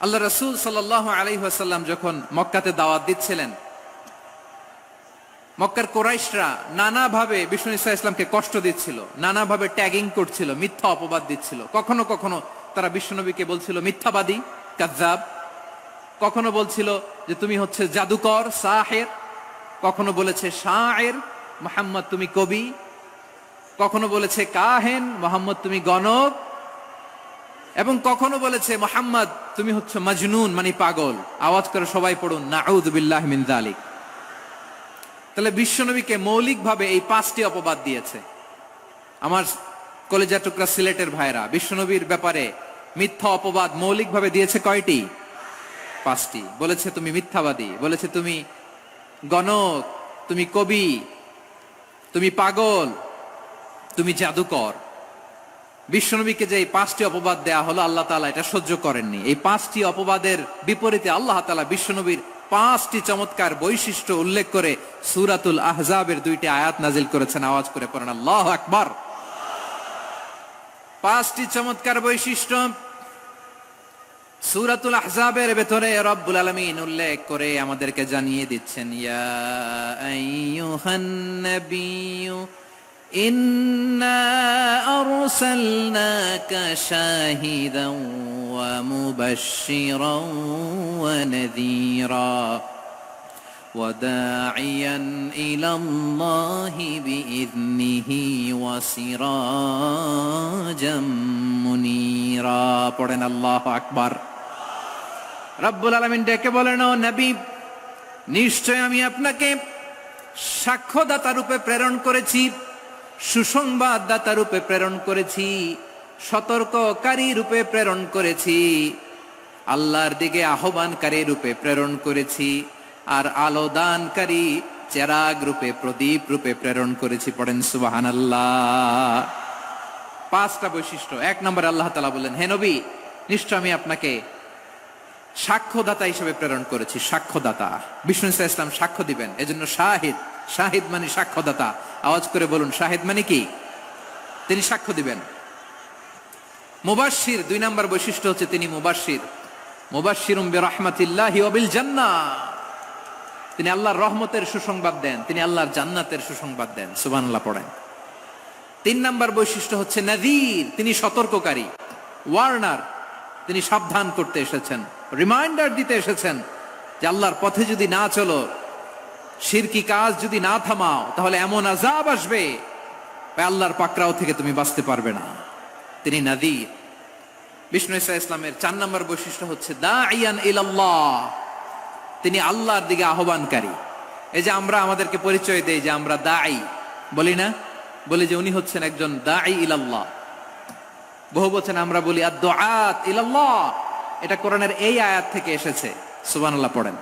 আল্লাহ রাসূল সাল্লাল্লাহু আলাইহি ওয়াসাল্লাম যখন মক্কাতে দাওয়াত দিচ্ছিলেন, মক্কার কুরাইশরা নানাভাবে বিষ্ণু ঈসা ইসলামকে কষ্ট দিচ্ছিল, নানাভাবে ট্যাগিং করছিল, মিথ্যা অপবাদ দিচ্ছিল। কখনো কখনো তারা বিশ্বনবীকে বলছিল মিথ্যাবাদী, কাযযাব। কখনো বলছিল যে তুমি হচ্ছে জাদুকর, সাহের। কখনো বলেছে শায়ের, মুহাম্মদ তুমি কবি। কখনো বলেছে কাহেন, মুহাম্মদ তুমি গণক। এবং কখনো বলেছে মুহাম্মদ তুমি হচ্ছে মাজনুন, মানে পাগল। আওয়াজ করে সবাই পড়ুন, নাউযু বিল্লাহি মিন যালিক। তাহলে বিশ্বনবীকে মৌলিকভাবে এই 5টি অপবাদ দিয়েছে। আমার কলেজা টুকরা সিলেটের ভাইরা, বিশ্বনবীর ব্যাপারে মিথ্যা অপবাদ মৌলিকভাবে দিয়েছে কয়টি? 5টি। বলেছে তুমি মিথ্যাবাদী, বলেছে তুমি গণক, তুমি কবি, তুমি পাগল, তুমি জাদুকর। বিশ্বনবীকে যে এই 5টি অপবাদ দেয়া হলো, আল্লাহ তাআলা এটা সহ্য করেননি। এই 5টি অপবাদের বিপরীতে আল্লাহ তাআলা বিশ্বনবীর 5টি চমৎকার বৈশিষ্ট্য উল্লেখ করে সূরাতুল আহজাবের 2টি আয়াত নাজিল করেছেন। আওয়াজ করে পড়েন আল্লাহু আকবার। 5টি চমৎকার বৈশিষ্ট্য সূরাতুল আহজাবের ভেতরে রব্বুল আলামিন উল্লেখ করে আমাদেরকে জানিয়ে দিচ্ছেন, ইয়া আইয়ুহান নাবিয়্যু ইন্না আরসালনাকা শাহিদান ওয়া মুবাশশিরান ওয়া নাযীরা وداعيا إلى الله بإذنه وسراجا منيرا পড়েন আল্লাহু আকবার। রব্বুল আলামিন ডেকে বলেন, ও নবী, নিশ্চয় আমি আপনাকে সাক্ষ্যদাতা রূপে প্রেরণ করেছি, সুসংবাদদাতা রূপে প্রেরণ করেছি, সতর্ককারী রূপে প্রেরণ করেছি, আল্লাহর দিকে আহ্বানকারী রূপে প্রেরণ করেছি, আর আলো দানকারী চেরাগ রূপে, প্রদীপ রূপে প্রেরণ করেছি। পড়েন সুবহানাল্লাহ। 5টা বৈশিষ্ট্য। 1 নম্বরে আল্লাহ তাআলা বললেন, হে নবী, নিশ্চয় আমি আপনাকে সাক্ষ্যদাতা হিসেবে প্রেরণ করেছি। সাক্ষ্যদাতা, বিষ্ণু ইসা ইসলাম সাক্ষ্য দিবেন, এজন্য শাহিদ। শাহিদ মানে সাক্ষ্যদাতা। আওয়াজ করে বলুন, শাহিদ মানে কি? তিনি সাক্ষ্য দিবেন। মুবাশশির, 2 নম্বর বৈশিষ্ট্য হচ্ছে তিনি মুবাশশির। মুবাশশিরুম বিরাহমাতিল্লাহি ওয়া বিল জান্নাহ, তিনি আল্লাহর রহমতের সুসংবাদ দেন, তিনি আল্লাহর জান্নাতের সুসংবাদ দেন। সুবহানাল্লাহ পড়েন। 3 নম্বর বৈশিষ্ট্য হচ্ছে নাযীর, তিনি সতর্ককারী। ওয়ার্নার, তিনি সাবধান করতে এসেছেন, রিমাইন্ডার দিতে এসেছেন যে আল্লাহর পথে যদি না চলো, শিরকি কাজ যদি না থামাও, তাহলে এমন আযাব আসবে আল্লাহর পাকড়াও থেকে তুমি বাঁচতে পারবে না। তিনি নাযীর। বিষ্ণু ইসা ইসলামের 4 নম্বর বৈশিষ্ট্য হচ্ছে দাঈয়ান ইলাল্লাহ, তিনি আল্লাহর দিকে আহ্বানকারী। এই যে আমরা আমাদেরকে পরিচয় দেই যে আমরা দাঈ, বলি না? বলি যে উনি হচ্ছেন একজন দাঈ ইলাল্লাহ। বহু বচনে আমরা বলি আদ-দুআত ইলাল্লাহ, এটা কোরআনের এই আয়াত থেকে এসেছে। সুবহানাল্লাহ পড়েন।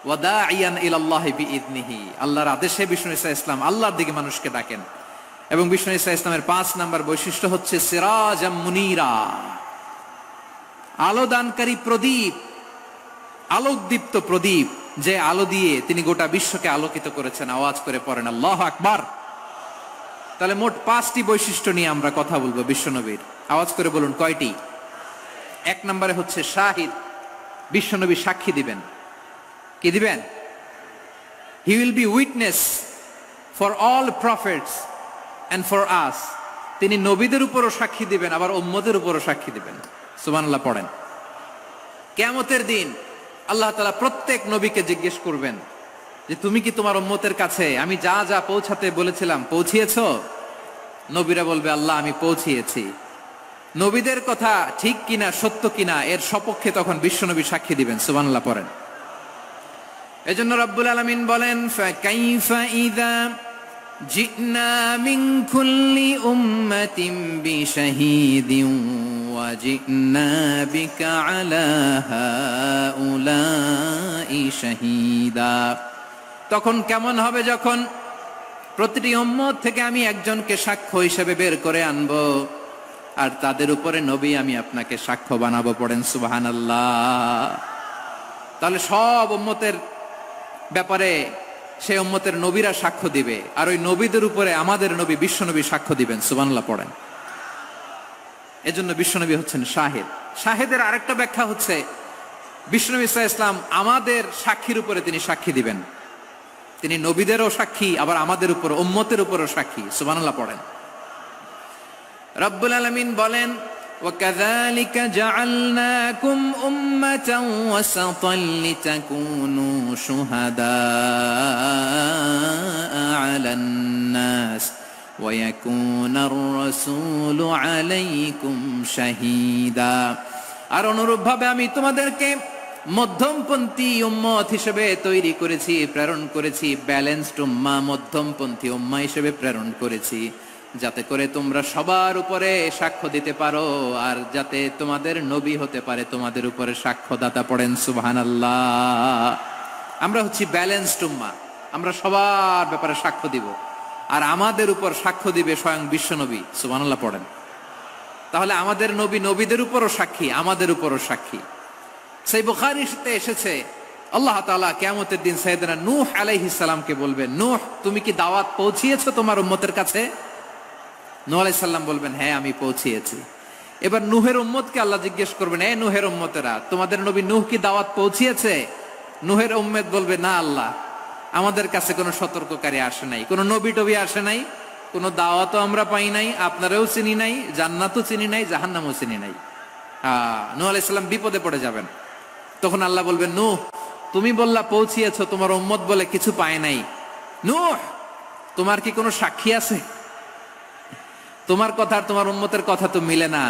ওয়া দাঈয়ান ইলাল্লাহি বিইذনিহি, আল্লাহর আদেশে বিষ্ণু ইসা ইসলাম আল্লাহর দিকে মানুষকে ডাকেন। এবং বিষ্ণু ইসা ইসলামের 5 নম্বর বৈশিষ্ট্য হচ্ছে সিরাজাম মুনীরা, আলো দানকারী প্রদীপ, আলোকদীপ্ত প্রদীপ, যে আলো দিয়ে তিনি গোটা বিশ্বকে আলোকিত করেছেন। আওয়াজ করে পড়েন আল্লাহু আকবার। তাহলে মোট 5টি বৈশিষ্ট্য নিয়ে আমরা কথা বলবো বিশ্বনবীর। আওয়াজ করে বলুন কয়টি? 1 নম্বরে হচ্ছে শাহিদ, বিশ্বনবী সাক্ষী দিবেন। কি দিবেন? He will be witness for all prophets and for us, তিনি নবীদের উপরও সাক্ষী দিবেন, আবার উম্মতের উপরও সাক্ষী দিবেন। সুবহানাল্লাহ পড়েন। কিয়ামতের দিন আল্লাহ তাআলা প্রত্যেক নবীকে জিজ্ঞেস করবেন যে তুমি কি তোমার উম্মতের কাছে আমি যা যা পৌঁছাতে বলেছিলাম পৌঁছিয়েছো? নবীরা বলবে, আল্লাহ আমি পৌঁছিয়েছি। নবীদের কথা ঠিক কিনা, সত্য কিনা, এর সপক্ষে তখন বিশ্বনবী সাক্ষী দিবেন। সুবহানাল্লাহ পড়েন। এজন্য রব্বুল আলামিন বলেন, ফাকাইফা ইযা জিনা মিন কুল্লি উম্মাতিন বিশাহীদিন ওয়া জিনা বিকা আলা হাউলাই শাহীদা। তখন কেমন হবে যখন প্রতিটি উম্মত থেকে আমি একজনকে সাক্ষ্য হিসেবে বের করে আনবো, আর তাদের উপরে নবী আমি আপনাকে সাক্ষ্য বানাবো। পড়েন সুবহানাল্লাহ। তাহলে সব উম্মতের ব্যাপারে সেই উম্মতের নবীরা সাক্ষ্য দিবে, আর ওই নবীদের উপরে আমাদের নবী বিশ্বনবী সাক্ষ্য দিবেন। সুবহানাল্লাহ পড়েন। এজন্য বিশ্বনবী হচ্ছেন শাহিদ। শাহিদের আরেকটা ব্যাখ্যা হচ্ছে বিশ্বনবী সাল্লাল্লাহু আলাইহি ওয়াসাল্লাম আমাদের সাক্ষীর উপরে তিনি সাক্ষী দিবেন। তিনি নবীদেরও সাক্ষী, আবার আমাদের উপর, উম্মতের উপরও সাক্ষী। সুবহানাল্লাহ পড়েন। রব্বুল আলামিন বলেন, وَكَذَلِكَ جَعَلْنَاكُمْ أُمَّةً وَسَطًا لِتَكُونُوا شُهَدَاءَ عَلَى النَّاسِ وَيَكُونَ الرَّسُولُ عَلَيْكُمْ شَهِيدًا। আর অনুরূপভাবে আমি তোমাদেরকে মধ্যমপন্থী উম্মত হিসেবে তৈরি করেছি, প্রেরণ করেছি। ব্যালেন্সড উম্মাহ, মধ্যমপন্থী উম্মাহ হিসেবে প্রেরণ করেছি, যাতে করে তোমরা সবার উপরে সাক্ষ্য দিতে পারো, আর যাতে তোমাদের নবী হতে পারে তোমাদের উপরে সাক্ষ্যদাতা। পড়েন সুবহানাল্লাহ। আমরা হচ্ছি ব্যালেন্সড উম্মাহ, আমরা সবার ব্যাপারে সাক্ষ্য দিব, আর আমাদের উপর সাক্ষ্য দিবে স্বয়ং বিশ্বনবী। সুবহানাল্লাহ পড়েন। তাহলে আমাদের নবী নবীদের উপরও সাক্ষী, আমাদের উপরও সাক্ষী। সেই বুখারীতে এসেছে আল্লাহ তাআলা কিয়ামতের দিন সাইয়েদনা নূহ আলাইহিস সালামকে বলবেন, নূহ তুমি কি দাওয়াত পৌঁছিয়েছো তোমার উম্মতের কাছে? নূহ আলাইহিস সালাম বলবেন, হ্যাঁ আমি পৌঁছিয়েছি। এবার নূহের উম্মতকে আল্লাহ জিজ্ঞেস করবেন, এ নূহের উম্মতেরা, তোমাদের নবী নূহ কি দাওয়াত পৌঁছিয়েছে? নূহের উম্মত বলবে, না আল্লাহ, আমাদের কাছে কোনো সতর্ককারী আসে নাই, কোনো নবী টবি আসে নাই, কোনো দাওয়াতও আমরা পাই নাই, আপনারাও চিনি নাই, জান্নাতও চিনি নাই, জাহান্নামও চিনি নাই। নূহ আলাইহিস সালাম বিপদে পড়ে যাবেন। তখন আল্লাহ বলবেন, নূহ তুমি বললা পৌঁছিয়েছো, তোমার উম্মত বলে কিছু পায় নাই। নূহ তোমার কি কোনো সাক্ষী আছে? তোমার কথা আর তোমার উম্মতের কথা তো মিলে না।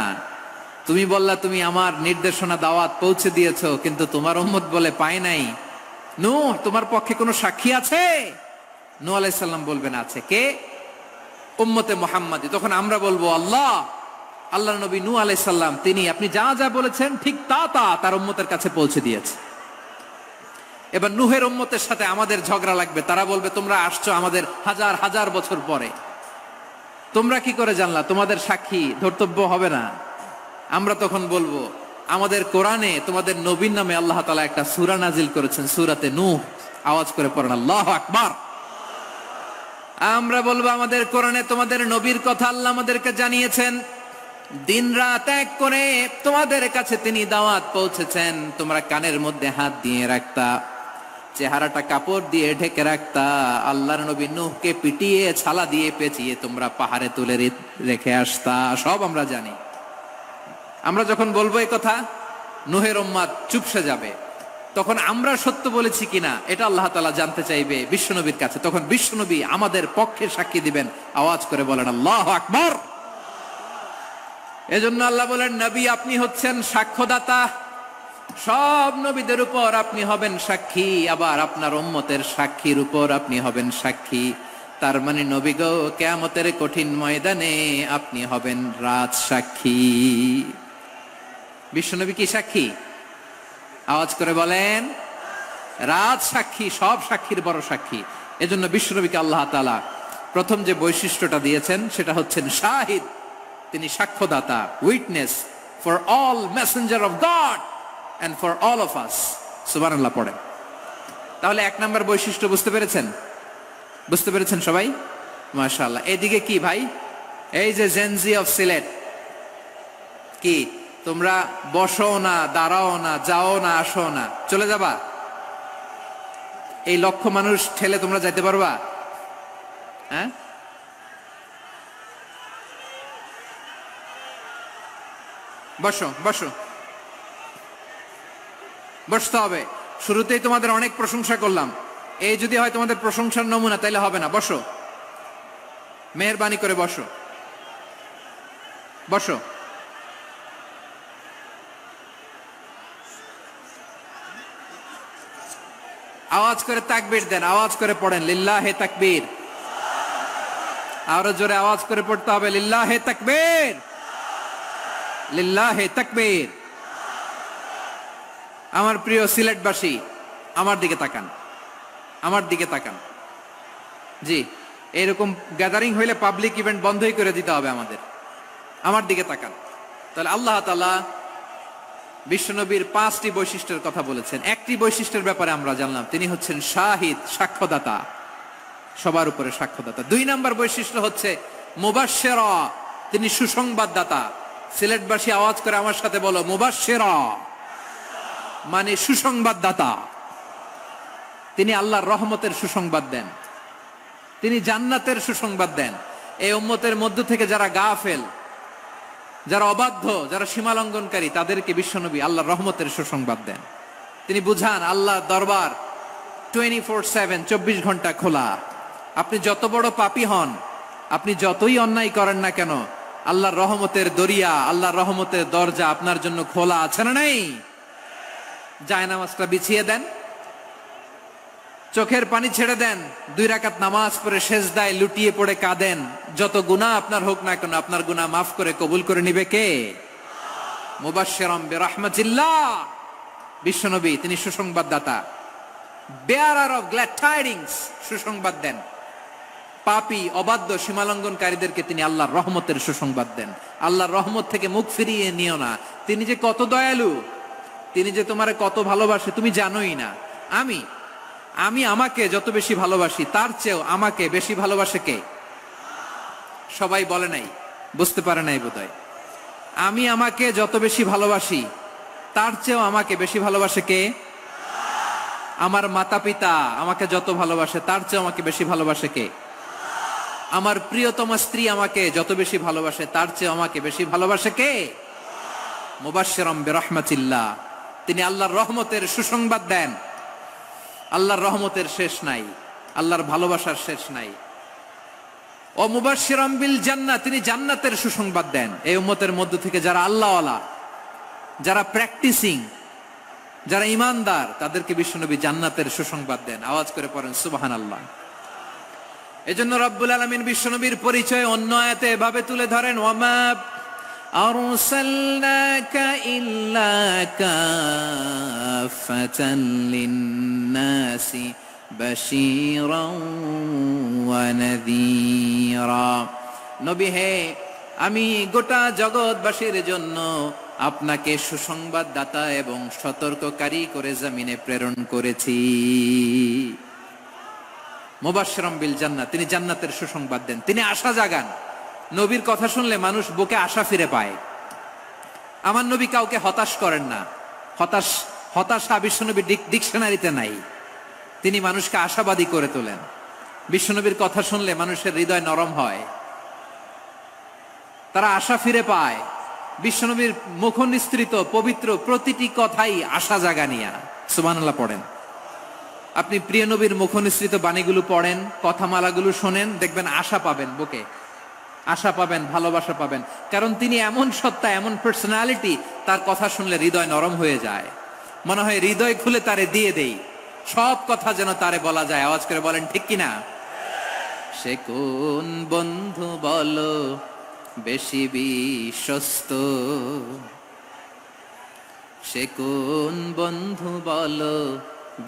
তুমি বললা তুমি আমার নির্দেশনা দাওয়াত পৌঁছে দিয়েছো, কিন্তু তোমার উম্মত বলে পায় নাই। নূহ তোমার পক্ষে কোনো সাক্ষী আছে? নূহ আলাইহিস সালাম বলবেন আছে। কে? উম্মতে মুহাম্মাদি। তখন আমরা বলবো, আল্লাহ নবী নূহ আলাইহিস সালাম তিনি আপনি যা যা বলেছেন ঠিক তা তার উম্মতের কাছে পৌঁছে দিয়েছে। এবার নূহের উম্মতের সাথে আমাদের ঝগড়া লাগবে। তারা বলবে তোমরা আসছো আমাদের হাজার হাজার বছর পরে, তোমরা কি করে জানলা? তোমাদের সাক্ষী ধর্তব্য হবে না। আমরা তখন বলবো, আমাদের কোরআনে তোমাদের নবীর নামে আল্লাহ তাআলা একটা সূরা নাজিল করেছেন, সূরাতে নূহ। আওয়াজ করে পড়েন আল্লাহু আকবার। আমরা বলবো, আমাদের কোরআনে তোমাদের নবীর কথা আল্লাহ আমাদেরকে জানিয়েছেন, দিন রাত এক করে তোমাদের কাছে তিনি দাওয়াত পৌঁছেছেন। তোমরা কানের মধ্যে হাত দিয়ে রাখতা, চেহারাটা কাপড় দিয়ে ঢেকে রাখতা, আল্লাহর নবী নূহকে পিটিয়ে ছালা দিয়ে পেঁচিয়ে তোমরা পাহাড়ে তুলে রেখে আসতা। সব আমরা জানি। আমরা যখন বলবো এই কথা, নূহের উম্মত চুপসে যাবে। তখন আমরা সত্য বলেছি কিনা এটা আল্লাহ তাআলা জানতে চাইবে বিশ্বনবীর কাছে। তখন বিশ্বনবী আমাদের পক্ষে সাক্ষী দিবেন। আওয়াজ করে বলেন আল্লাহু আকবার। এজন্য আল্লাহ বলেন, নবী আপনি হচ্ছেন সাক্ষ্যদাতা, সব নবীদের উপর আপনি হবেন সাক্ষী, আবার আপনার উম্মতের সাক্ষীর উপর আপনি হবেন সাক্ষী। তার মানে নবী গো, কিয়ামতের কঠিন ময়দানে আপনি হবেন রাজ সাক্ষী। বিশ্বনবী কি সাক্ষী? আওয়াজ করে বলেন, রাজ সাক্ষী, সব সাক্ষীর বড় সাক্ষী। এজন্য বিশ্বনবীকে আল্লাহ তাআলা প্রথম যে বৈশিষ্ট্যটা দিয়েছেন সেটা হচ্ছেন শাহিদ। তিনি সাক্ষ্যদাতা, witness for all messenger of God and for all of us. সুবহানাল্লাহ পড়েন। তাহলে এক নাম্বার বৈশিষ্ট্য বুঝতে পেরেছেন? বুঝতে পেরেছেন সবাই? মাশাআল্লাহ। এদিকে কি ভাই, এই যে জেনজি অফ সিলেট, কি তোমরা বসো না, দাঁড়াও না, যাও না, আসো না, চলে যাবা? এই লক্ষ মানুষ ঠেলে তোমরা যাইতে পারবা? হ্যাঁ, বসো বসো, বসতে হবে। শুরুতেই তোমাদের অনেক প্রশংসা করলাম, এই যদি হয় তোমাদের প্রশংসার নমুনা, তাইলে হবে না। বসো, মেহেরবানি করে বসো, বসো। আওয়াজ করে তাকবীর দেন, আওয়াজ করে পড়েন লিল্লাহে তাকবীর। আরো জোরে আওয়াজ করে পড়তে হবে, লিল্লাহে তাকবীর, লিল্লাহে তাকবীর। আমার প্রিয় সিলেটবাসী, আমার দিকে তাকান, আমার দিকে তাকান। জি, এরকম গ্যাদারিং হইলে পাবলিক ইভেন্ট বন্ধই করে দিতে হবে আমাদের। আমার দিকে তাকান। তাহলে আল্লাহ তাআলা বিশ্বনবীর 5টি বৈশিষ্ট্যের কথা বলেছেন। একটি বৈশিষ্ট্যের ব্যাপারে আমরা জানলাম, তিনি হচ্ছেন শাহিদ, সাক্ষ্যদাতা, সবার উপরে সাক্ষ্যদাতা। 2 নাম্বার বৈশিষ্ট্য হচ্ছে মুবাশশিরা, তিনি সুসংবাদদাতা। সিলেটবাসী আওয়াজ করে আমার সাথে বলো, মুবাশশিরা মানে সুসংবাদদাতা। তিনি আল্লাহর রহমতের সুসংবাদ দেন, তিনি জান্নাতের সুসংবাদ দেন। এই উম্মতের মধ্য থেকে যারা গাফেল, যারা অবাধ্য, যারা সীমালঙ্ঘনকারী, তাদেরকে বিশ্বনবী আল্লাহর রহমতের সুসংবাদ দেন। তিনি বুঝান আল্লাহর দরবার 24/7, 24 ঘন্টা খোলা। আপনি যত বড় পাপী হন, আপনি যতই অন্যায় করেন না কেন, আল্লাহর রহমতের দরিয়া, আল্লাহর রহমতের দরজা আপনার জন্য খোলা আছে না নাই? জায়নামাজটা বিছিয়ে দেন, চোখের পানি ছেড়ে দেন, 2 রাকাত নামাজ পড়ে সেজদায় লুটিয়ে পড়ে কাঁদেন। যত গুনাহ আপনার হোক না কেন, আপনার গুনাহ মাফ করে কবুল করে নিবে কে? মুবাশশিরাম বিরহমাতিল্লাহ। বিশ্বনবী তিনি সুসংবাদদাতা, বেয়ারার অফ গ্ল্যাড টাইডিংস, সুসংবাদ দেন। পাপী, অবাধ্য, সীমালঙ্ঘনকারীদেরকে তিনি আল্লাহর রহমতের সুসংবাদ দেন। আল্লাহর রহমত থেকে মুখ ফিরিয়ে নিও না। তিনি যে কত দয়ালু, তিনি যে তোমারে কত ভালোবাসে তুমি জানোই না। আমি আমাকে যত বেশি ভালোবাসি, তার চেয়েও আমাকে বেশি ভালোবাসে কে? সবাই বলে নাই, বুঝতে পারে নাই বোধহয়। আমি আমাকে যত বেশি ভালোবাসি, তার চেয়েও আমাকে বেশি ভালোবাসে কে? আমার মাতা পিতা আমাকে যত ভালোবাসে, তার চেয়েও আমাকে বেশি ভালোবাসে কে? আমার প্রিয়তমা স্ত্রী আমাকে যত বেশি ভালোবাসে তার চেয়ে আমাকে বেশি ভালোবাসে কে? মুবাশশিরাম বিরহমাতিল্লাহ, তিনি আল্লাহর রহমতের সুসংবাদ দেন। আল্লাহর রহমতের শেষ নাই, আল্লাহর ভালোবাসার শেষ নাই। ও মুবাশশিরাম বিল জান্নাহ, তিনি জান্নাতের সুসংবাদ দেন। এই উম্মতের মধ্য থেকে যারা আল্লাহওয়ালা, যারা প্র্যাকটিসিং, যারা ইমানদার, তাদেরকে বিশ্বনবী জান্নাতের সুসংবাদ দেন। আওয়াজ করে পড়েন সুবহানাল্লাহ। এজন্য রব্বুল আলামিন বিশ্বনবীর পরিচয় অন্য আয়াতে এভাবে তুলে ধরেন, ওয়ামা আরসালনাকা ইল্লা কাফাতান লিন্নাসি বাশীরাও ওয়া নাযীরা। নবী হে, আমি গোটা জগৎবাসীর জন্য আপনাকে সুসংবাদদাতা এবং সতর্ককারী করে জমিনে প্রেরণ করেছি। মুবাশশিরাম বিল জান্নাহ, তিনি জান্নাতের সুসংবাদ দেন, তিনি আশা জাগান। নবীর কথা শুনলে মানুষ বুকে আশা ফিরে পায়। আমার নবী কাউকে হতাশ করেন না। হতাশা বিশ্বনবীর ডিকশনারিতে নাই। তিনি মানুষকে আশাবাদী করে তোলেন। বিশ্বনবীর কথা শুনলে মানুষের হৃদয় নরম হয়, তারা আশা ফিরে পায়। বিশ্বনবীর মুখ নিঃসৃত পবিত্র প্রতিটি কথাই আশা জাগানিয়া। সুবহানাল্লাহ পড়েন। আপনি প্রিয় নবীর মুখ নিঃসৃত বাণীগুলো পড়েন, কথামালাগুলো শোনেন, দেখবেন আশা পাবেন, বুকে আশা পাবেন, ভালোবাসা পাবেন। কারণ তিনি এমন সত্তা, এমন পার্সোনালিটি, তার কথা শুনলে হৃদয় নরম হয়ে যায়। মনে হয় হৃদয় খুলে তারে দিয়ে দেই, সব কথা যেন তারে বলা যায়। আওয়াজ করে বলেন ঠিক কিনা? সে কোন বন্ধু বলো বেশি বিশ্বস্ত, সে কোন বন্ধু বলো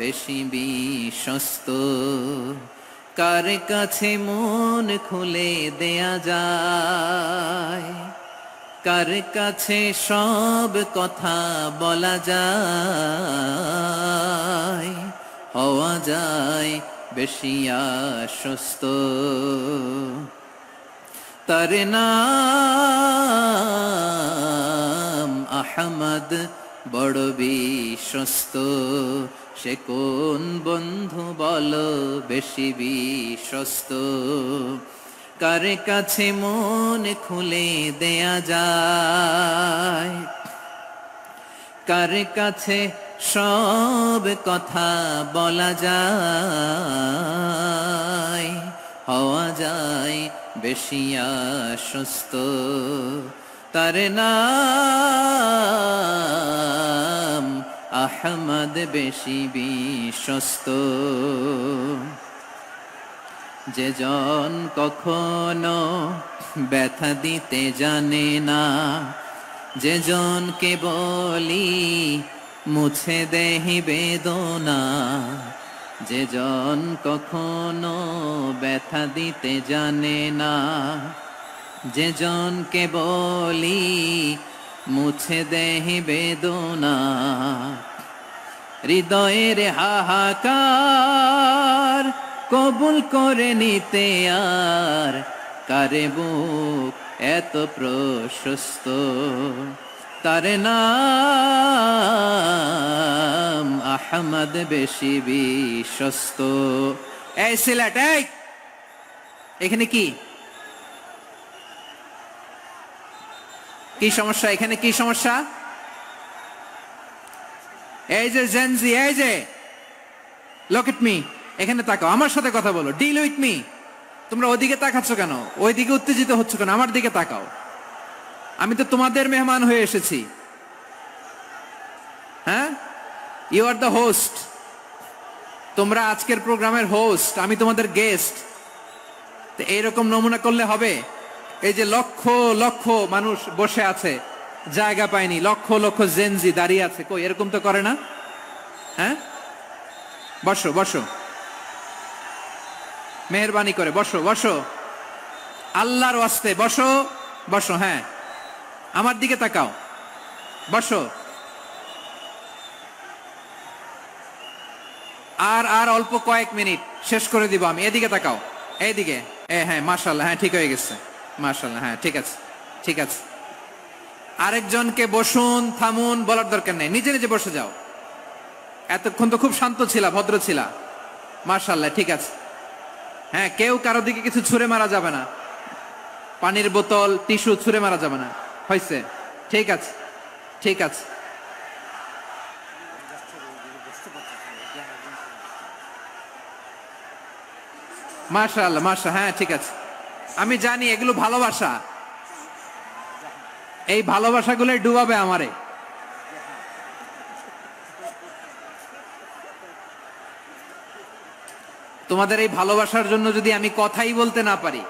বেশি বিশ্বস্ত, কার কাছে মন খুলে দেয়া যায়, কার কাছে সব কথা বলা যায়, হওয়া যায় বেশি আশ্বস্ত। তার নাম আহমদ, বড় বিশ্বস্ত। সে কোন বন্ধু বলো বেশি বিশ্বস্ত, কার কাছে মন খুলে দেয়া যায়, কার কাছে সব কথা বলা যায়, হওয়া যায় বেশি আশ্বস্ত। তার নাম আহমদ, বেশি বিশ্বস্ত। যে জন কখনো ব্যথা দিতে জানে না, যে জনকে বলি মুছে দেহি বেদনা, যে জন কখনো ব্যথা দিতে জানে না, যে জনকে বলি মুছে দেহি বেদনা, হৃদয়ের হাহাকার কবুল করে নিতে আর কারে বুক এত প্রশস্ত। তার নাম আহমদ, বেশি বিশ্বস্ত। এই সিলেট, এই এখানে কি কি সমস্যা? এখানে কি সমস্যা? এই যে জেনজি, এই যে লুক এট মি, এখানে তাকাও, আমার সাথে কথা বলো, ডিল উইথ মি। তোমরা ওইদিকে তাকাচ্ছ কেন? ওইদিকে উত্তেজিত হচ্ছ কেন? আমার দিকে তাকাও। আমি তো তোমাদের মেহমান হয়ে এসেছি। হ্যাঁ, ইউ আর দ্য হোস্ট। তোমরা আজকের প্রোগ্রামের হোস্ট, আমি তোমাদের গেস্ট। তো এইরকম নমুনা করলে হবে? এই যে লক্ষ লক্ষ মানুষ বসে আছে, জায়গা পায়নি, লক্ষ লক্ষ জেনজি দাঁড়িয়ে আছে, কই এরকম তো করে না? হ্যাঁ, বসো বসো, মেহেরবানি করে বসো বসো, আল্লাহর ওয়াস্তে বসো বসো। হ্যাঁ, আমার দিকে তাকাও, বসো। আর অল্প কয়েক মিনিট, শেষ করে দিব আমি। এদিকে তাকাও, এইদিকে। হ্যাঁ, মাশাআল্লাহ, হ্যাঁ ঠিক হয়ে গেছে, মাশাআল্লাহ, হ্যাঁ ঠিক আছে ঠিক আছে। আরেকজনকে বসুন, থামুন বলার দরকার নেই, নিজে নিজে বসে যাও। এতক্ষণ তো খুব শান্ত ছিলা, ভদ্র ছিলা, মাশাআল্লাহ ঠিক আছে। হ্যাঁ, কেউ কারো দিকে কিছু ছুঁড়ে মারা যাবে না, পানির বোতল টিস্যু ছুঁড়ে মারা যাবে না। হয়েছে? ঠিক আছে, ঠিক আছে। মাশাআল্লাহ, মাশাআল্লাহ, হ্যাঁ ঠিক আছে। আমি জানি এগুলো ভালোবাসা, এই ভালোবাসাগুলোই ডুবাবে আমারে। তোমাদের এই ভালোবাসার জন্য যদি আমি কথাই বলতে না পারি,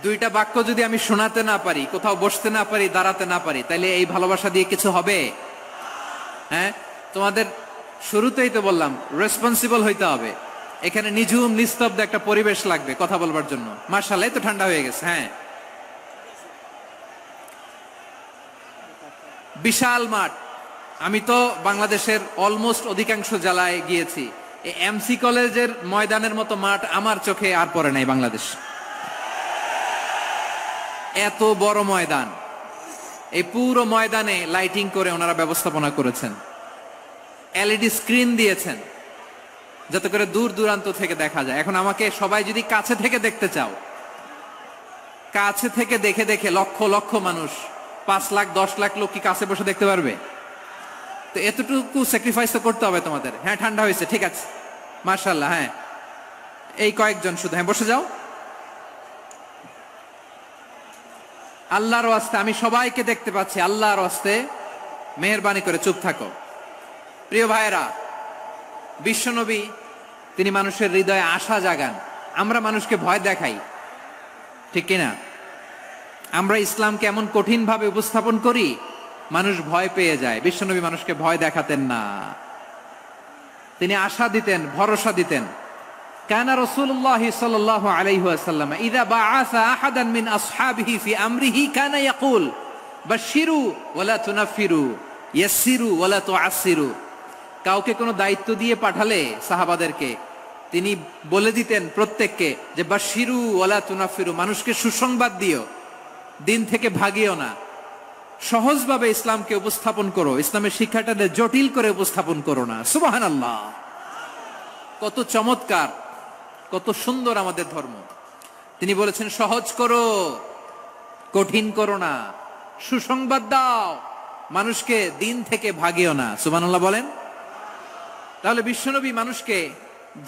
দুইটা বাক্য যদি আমি শোনাতে না পারি, কোথাও বসতে না পারি, দাঁড়াতে না পারি, তাহলে এই ভালোবাসা দিয়ে কিছু হবে? হ্যাঁ, তোমাদের শুরুতেই তো বললাম রেসপন্সিবল হইতে হবে। এখানে নিঝুম নিস্তব্ধ একটা পরিবেশ লাগবে কথা বলবার জন্য। মাশাআল্লাহ, তো ঠান্ডা হয়ে গেছে। হ্যাঁ, বিশাল মাঠ। আমি তো বাংলাদেশের অলমোস্ট অধিকাংশ জেলায় গিয়েছি, এই এমসি কলেজের ময়দানের মতো মাঠ আমার চোখে আর পড়ে নাই বাংলাদেশ। এত বড় ময়দান, এই পুরো ময়দানে লাইটিং করে ওনারা ব্যবস্থাপনা করেছেন, এলইডি স্ক্রিন দিয়েছেন যাতে করে দূর দূরান্ত থেকে দেখা যায়। এখন আমাকে সবাই যদি কাছে থেকে দেখতে চাও, কাছে থেকে দেখে দেখে লক্ষ লক্ষ মানুষ, 5 লাখ 10 লাখ লোক কি কাছে বসে দেখতে পারবে? তো এতটুকু স্যাক্রিফাইস তো করতে হবে তোমাদের। হ্যাঁ, ঠান্ডা হয়েছে, ঠিক আছে, মাশাআল্লাহ। হ্যাঁ, এই কয়েকজন শুধু, হ্যাঁ বসে যাও। আল্লাহর ওয়াস্তে আমি সবাইকে দেখতে পাচ্ছি, আল্লাহর ওয়াস্তে মেহেরবানি করে চুপ থাকো। প্রিয় ভাইয়েরা, বিশ্বনবী তিনি মানুষের হৃদয়ে আশা জাগান। আমরা মানুষকে ভয় দেখাই, ঠিক কিনা? আমরা ইসলামকে এমন কঠিন ভাবে উপস্থাপন করি, মানুষ ভয় পেয়ে যায়। বিশ্বনবী মানুষকে ভয় দেখাতেন না, তিনি আশা দিতেন, ভরসা দিতেন। কানা রাসূলুল্লাহ সাল্লাল্লাহু আলাইহি ওয়াসাল্লাম ইযা বাআসা আহাদান মিন আসহাবিহি ফি আমরিহি কানা ইয়াকুল বাশশিরু ওয়ালা তুনাফিরু ইয়াসসিরু ওয়ালা তুআসসিরু। কাউকে কোনো দায়িত্ব দিয়ে পাঠালে সাহাবাদেরকে তিনি বলে দিতেন প্রত্যেককে যে বাশশিরু ওয়ালা তুনাফিরু, মানুষকে সুসংবাদ দিও, দিন থেকে ভাগিও না, সহজভাবে ইসলামকে উপস্থাপন করো, ইসলামের শিক্ষাটাকে জটিল করে উপস্থাপন করো না। সুবহানাল্লাহ, কত চমৎকার, কত সুন্দর আমাদের ধর্ম। তিনি বলেছেন সহজ করো, কঠিন করো না, সুসংবাদ দাও, মানুষকে দিন থেকে ভাগিও না। সুবহানাল্লাহ বলেন। তাহলে বিশ্বনবী মানুষকে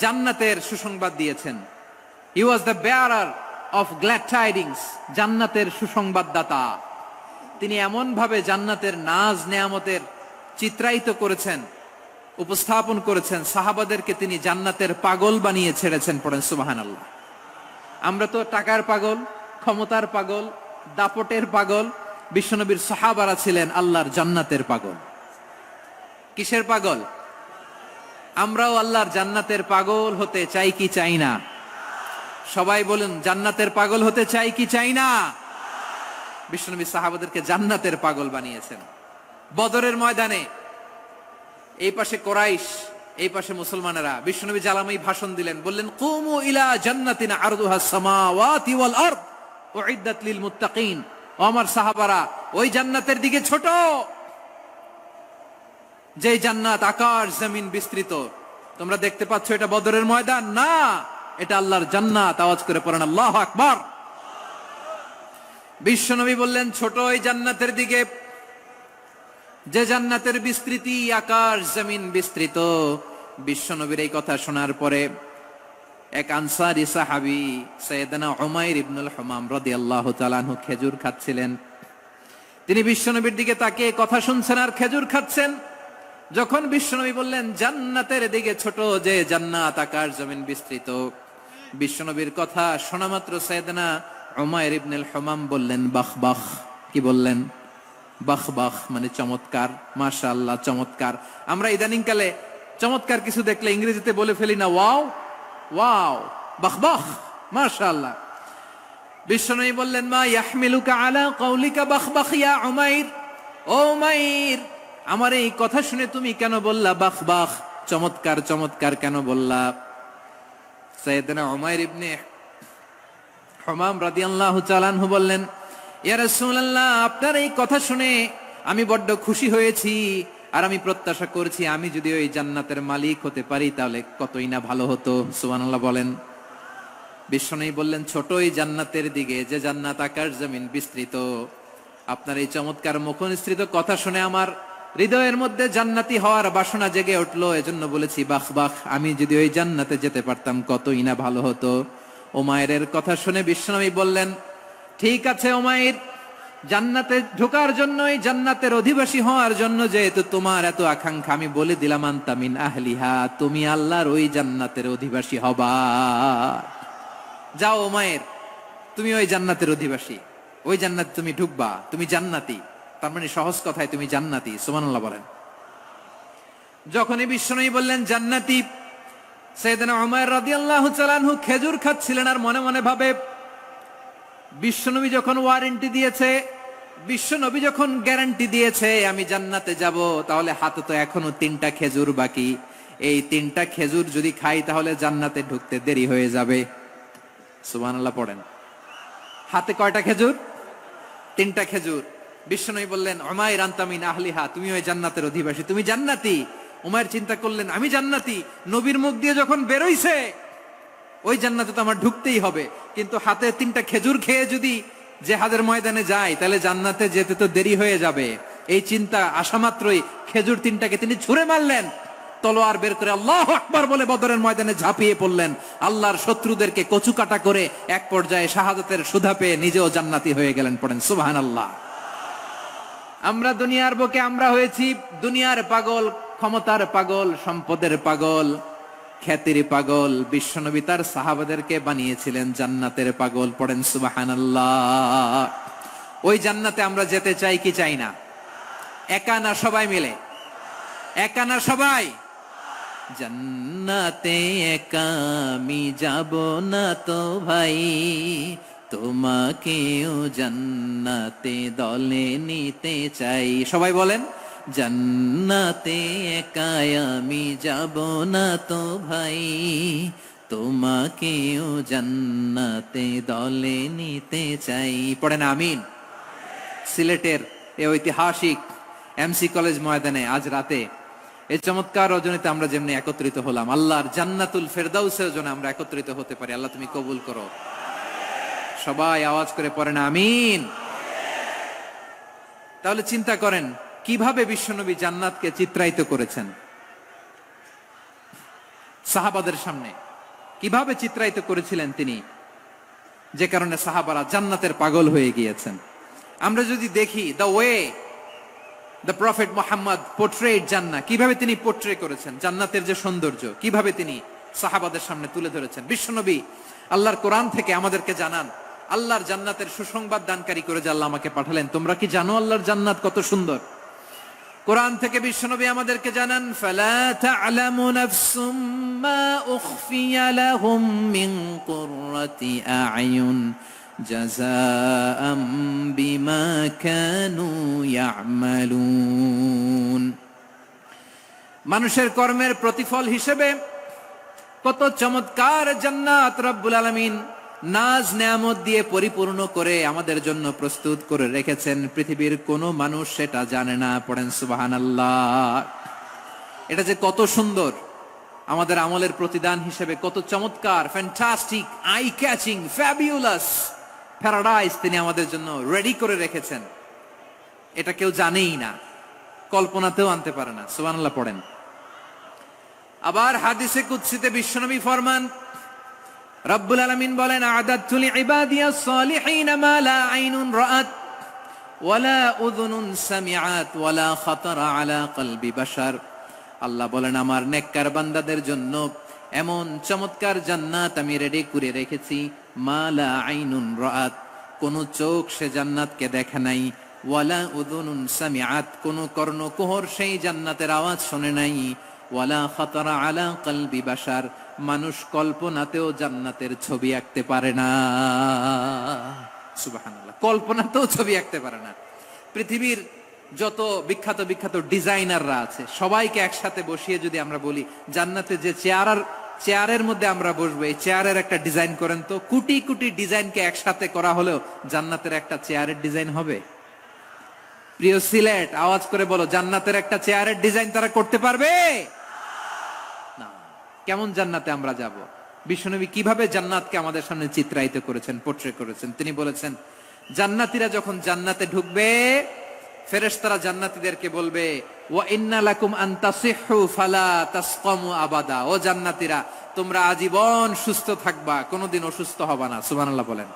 জান্নাতের সুসংবাদ দিয়েছেন। He was the bearer of glad tidings, জান্নাতের সুসংবাদদাতা। তিনি এমন ভাবে জান্নাতের নাজ নেয়ামতের চিত্রায়িত করেছেন, উপস্থাপন করেছেন, সাহাবাদেরকে তিনি জান্নাতের পাগল বানিয়ে ছেড়েছেন। পড়েন সুবহানাল্লাহ। আমরা তো টাকার পাগল, ক্ষমতার পাগল, দাপটের পাগল। বিশ্বনবীর সাহাবারা ছিলেন আল্লাহর জান্নাতের পাগল। কিসের পাগল? আমরাও আল্লাহর জান্নাতের পাগল হতে চাই কি চাই না? সবাই বলুন, জান্নাতের পাগল হতে চাই কি চাই না? বিশ্বনবী সাহাবাদেরকে জান্নাতের পাগল বানিয়েছেন। বদরের ময়দানে এই পাশে কোরাইশ, এই পাশে মুসলমানেরা। বিশ্বনবী জালামাই ভাষণ দিলেন, বললেন কুমু ইলা জান্নাতিন আরদুহাস সামাওয়াতি ওয়াল আরদ উইদ্দাত লিল মুত্তাকিন। ও আমার সাহাবারা, ওই জান্নাতের দিকে ছোট, যে জান্নাত আকাশ জমিন বিস্তৃত। তোমরা দেখতে পাচ্ছ এটা বদরের ময়দান না, এটা আল্লাহর জান্নাত। আওয়াজ করে পড়েন আল্লাহু আকবার। বিশ্বনবী বললেন ছোট ওই জান্নাতের দিকে, যে জান্নাতের বিস্তৃতি আকাশ জমিন বিস্তৃত। বিশ্বনবীর এই কথা শোনার পরে এক আনসারী সাহাবী সাইয়েদনা উমাইর ইবনুল হুমাম রাদিয়াল্লাহু তাআলা আনহু খেজুর খাচ্ছিলেন। তিনি বিশ্বনবীর দিকে তাকিয়ে কথা শুনছেন আর খেজুর খাচ্ছেন। যখন বিশ্বনবী বললেন জান্নাতের দিকে ছোট, যে জান্নাত আকাশ জমিন বিস্তৃত, বিশ্বনবীর কথা শোনা মাত্র সাইয়েদনা উমাইর ইবনুল হুমাম বললেন বাহ বাহ। কি বললেন? বাহ বাহ, মানে চমৎকার, মাশাআল্লাহ, চমৎকার। আমরা ইদানিং কালে চমৎকার কিছু দেখলে ইংরেজিতে বলে ফেলি না ওয়াও ওয়াও, বাহ বাহ, মাশাআল্লাহ। বিশ্বনবী বললেন মা ইয়াহমিলুকা আলা কাউলিকা বাহ বাহ ইয়া উমাইর। ও উমাইর, আমার এই কথা শুনে তুমি কেন বললা বাহ বাহ, চমৎকার চমৎকার কেন বললা? সাইয়েদনা উমাইর ইবনে হুমাম রাদিয়াল্লাহু তাআলা আনহু বললেন ইয়া রাসূলুল্লাহ, আপনার এই কথা শুনে আমি বড্ড খুশি হয়েছি। আর আমি প্রত্যাশা করছি আমি যদি ওই জান্নাতের মালিক হতে পারি তাহলে কতই না ভালো হতো। সুবহানাল্লাহ বলেন। বিশ্বনবী বললেন, ছোট এই জান্নাতের দিকে, যে জান্নাত আকাশ জমিন বিস্তৃত। আপনার এই চমৎকার মুখনিসৃত কথা শুনে আমার হৃদয়ের মধ্যে জান্নাতি হওয়ার বাসনা জেগে উঠলো। এজন্য বলেছি বাহ বাহ, আমি যদি ওই জান্নাতে যেতে পারতাম কতই না ভালো হতো। উমাইরের কথা শুনে বিশ্বনবী বললেন, ঠিক আছে উমাইর, জান্নাতে ঢোকার জন্য, এই জান্নাতের অধিবাসী হওয়ার জন্য যেহেতু তোমার এত আকাঙ্ক্ষা, আমি বলে দিলাম আনতা মিন আহলিহা, তুমি আল্লাহর ওই জান্নাতের অধিবাসী হবা। যাও উমাইর, তুমি ওই জান্নাতের অধিবাসী, ওই জান্নাতে তুমি ঢুকবা, তুমি জান্নাতি। তার মানে সহজ কথায় তুমি জান্নাতি। সুবহানাল্লাহ বলেন। যখনই বিশ্বনবী বললেন জান্নাতি, সাইয়েদনা উমাইর রাদিয়াল্লাহু তাআলা আনহু খেজুর খাচ্ছিলেন আর মনে মনে ভাবে, বিশ্বনবী যখন ওয়ারেন্টি দিয়েছে, বিশ্বনবী যখন গ্যারান্টি দিয়েছে আমি জান্নাতে যাব, তাহলে হাতে তো এখনো 3টা খেজুর বাকি। এই 3টা খেজুর যদি খাই তাহলে জান্নাতে ঢুকতে দেরি হয়ে যাবে। সুবহানাল্লাহ পড়েন। হাতে কয়টা খেজুর? 3টা খেজুর। বিশ্বনবী বললেন, উমাইর আনতা মিন আহলিহা, তুমি ওই জান্নাতের অধিবাসী, তুমি জান্নাতি। উমাইর চিন্তা করলেন, আমি জান্নাতি, নবীর মুখ দিয়ে যখন বেরোইছে ওই জান্নাতে তো আমার ঢুকতেই হবে, কিন্তু হাতে 3টা খেজুর খেয়ে যদি জিহাদের ময়দানে যাই তাহলে জান্নাতে যেতে তো দেরি হয়ে যাবে। এই চিন্তা আসা মাত্রই খেজুর 3টাকে তিনি ছুঁড়ে মারলেন, তলোয়ার বের করে আল্লাহু আকবার বলে বদরের ময়দানে ঝাঁপিয়ে পড়লেন। আল্লাহর শত্রুদেরকে কচুকাটা করে এক পর্যায়ে শাহাদাতের সুধা পেয়ে নিজেও জান্নাতি হয়ে গেলেন। পড়েন সুবহানাল্লাহ। আমরা দুনিয়ার বুকে আমরা হয়েছি দুনিয়ার পাগল, ক্ষমতার পাগল, সম্পদের পাগল, খ্যাতির পাগল। বিশ্বনবী তার সাহাবাদেরকে বানিয়েছিলেন জান্নাতের পাগল। পড়েন সুবহানাল্লাহ। ওই জান্নাতে আমরা যেতে চাই কি চাই না? একা না সবাই মিলে? একা না সবাই? জান্নাতে একা আমি যাব না তো ভাই, তোমাকেও জান্নাতে দলে নিতে চাই। সবাই বলেন, জান্নাতে একা আমি যাব না তো ভাই, তোমাকেও জান্নাতে দলে নিতে চাই। পড়েন আমিন। সিলেটের এই ঐতিহাসিক এমসি কলেজ ময়দানে আজ রাতে এই চমৎকার রজনীতে আমরা যেমনি একত্রিত হলাম, আল্লাহর জান্নাতুল ফেরদাউসের জন্য আমরা একত্রিত হতে পারি। আল্লাহ তুমি কবুল করো। সবাই আওয়াজ করে পড়েন আমিন। তাহলে চিন্তা করেন কিভাবে বিশ্বনবী জান্নাতকে চিত্রায়িত করেছেন সাহাবাদের সামনে, কিভাবে চিত্রায়িত করেছিলেন তিনি, যে কারণে সাহাবারা জান্নাতের পাগল হয়ে গিয়েছেন। আমরা যদি দেখি the way the prophet Muhammad portrait জান্নাত, কিভাবে তিনি পোর্ট্রে করেছেন জান্নাতের যে সৌন্দর্য, কিভাবে তিনি সাহাবাদের সামনে তুলে ধরেছেন। বিশ্বনবী আল্লাহর কোরআন থেকে আমাদেরকে জানান, আল্লাহর জান্নাতের সুসংবাদ দানকারী করে যে আল্লাহ আমাকে পাঠালেন। তোমরা কি জানো আল্লাহর জান্নাত কত সুন্দর? কোরআন থেকে বিশ্বনবী আমাদেরকে জানান, ফালা তা'লামু নাফসুম মা উখফিয়া লাহুম মিন কুররাতি আ'য়ুন জাযাআম বিমা কানু ইয়া'মালুন। মানুষের কর্মের প্রতিফল হিসেবে কত চমৎকার জান্নাত রব্বুল আলামিন নাজ নেয়ামত দিয়ে পরিপূর্ণ করে আমাদের জন্য প্রস্তুত করে রেখেছেন। পৃথিবীর কোন মানুষ সেটা জানে না। পড়েন সুবহানাল্লাহ। এটা যে কত সুন্দর, আমাদের আমলের প্রতিদান হিসেবে কত চমৎকার, fantastic, eye catching, fabulous paradise তিনি আমাদের জন্য রেডি করে রেখেছেন। এটা কেউ জানেই না, কল্পনাতেও আনতে পারে না। সুবহানাল্লাহ পড়েন। আবার হাদিসে কুদসিতে বিশ্বনবী ফরমান, রব্বুল আলামিন বলেন, আ'দাতু লিইবাদিয়াস সালিহিন মা লা আইনুন রাআত ওয়ালা উযুনুন সামিআত ওয়ালা খাতারা আলা কলবি বাশার। আল্লাহ বলেন, আমার নেককার বান্দাদের জন্য এমন চমৎকার জান্নাত আমি রেডি করে রেখেছি, মা লা আইনুন রাআত, কোন চোখ সে জান্নাতকে দেখে নাই, ওয়ালা উযুনুন সামিআত, কোন কর্ণকুহর সেই জান্নাতের আওয়াজ শুনে নাই, ওয়ালা খাতারা আলা কলবি বাশার, মানুষ কল্পনাতেও জান্নাতের ছবি আঁকতে পারে না। সুবহানাল্লাহ, কল্পনাতেও ছবি আঁকতে পারে না। পৃথিবীর যত বিখ্যাত বিখ্যাত ডিজাইনাররা আছে সবাইকে একসাথে বসিয়ে যদি আমরা বলি জান্নাতে যে চেয়ারের মধ্যে আমরা বসবো, এই চেয়ারের একটা ডিজাইন করেন তো, কোটি কোটি ডিজাইনকে একসাথে করা হলেও জান্নাতের একটা চেয়ারের ডিজাইন হবে? প্রিয় সিলেট, আওয়াজ করে বলো, জান্নাতের একটা চেয়ারের ডিজাইন তারা করতে পারবে না? কেমন জান্নাতে আমরা যাব? বিশ্বনবী কিভাবে জান্নাতকে আমাদের সামনে চিত্রায়িত করেছেন, পোট্রে করেছেন? তিনি বলেছেন, জান্নাতীরা যখন জান্নাতে ঢুকবে, ফেরেশতারা জান্নাতীদেরকে বলবে, ওয়া ইন্না লাকুম আন তাসিহু ফালা তাসকামু আবাদা। ও জান্নাতীরা, তোমরা আজীবন সুস্থ থাকবা, কোনোদিন অসুস্থ হবা না। সুবহানাল্লাহ বলেন।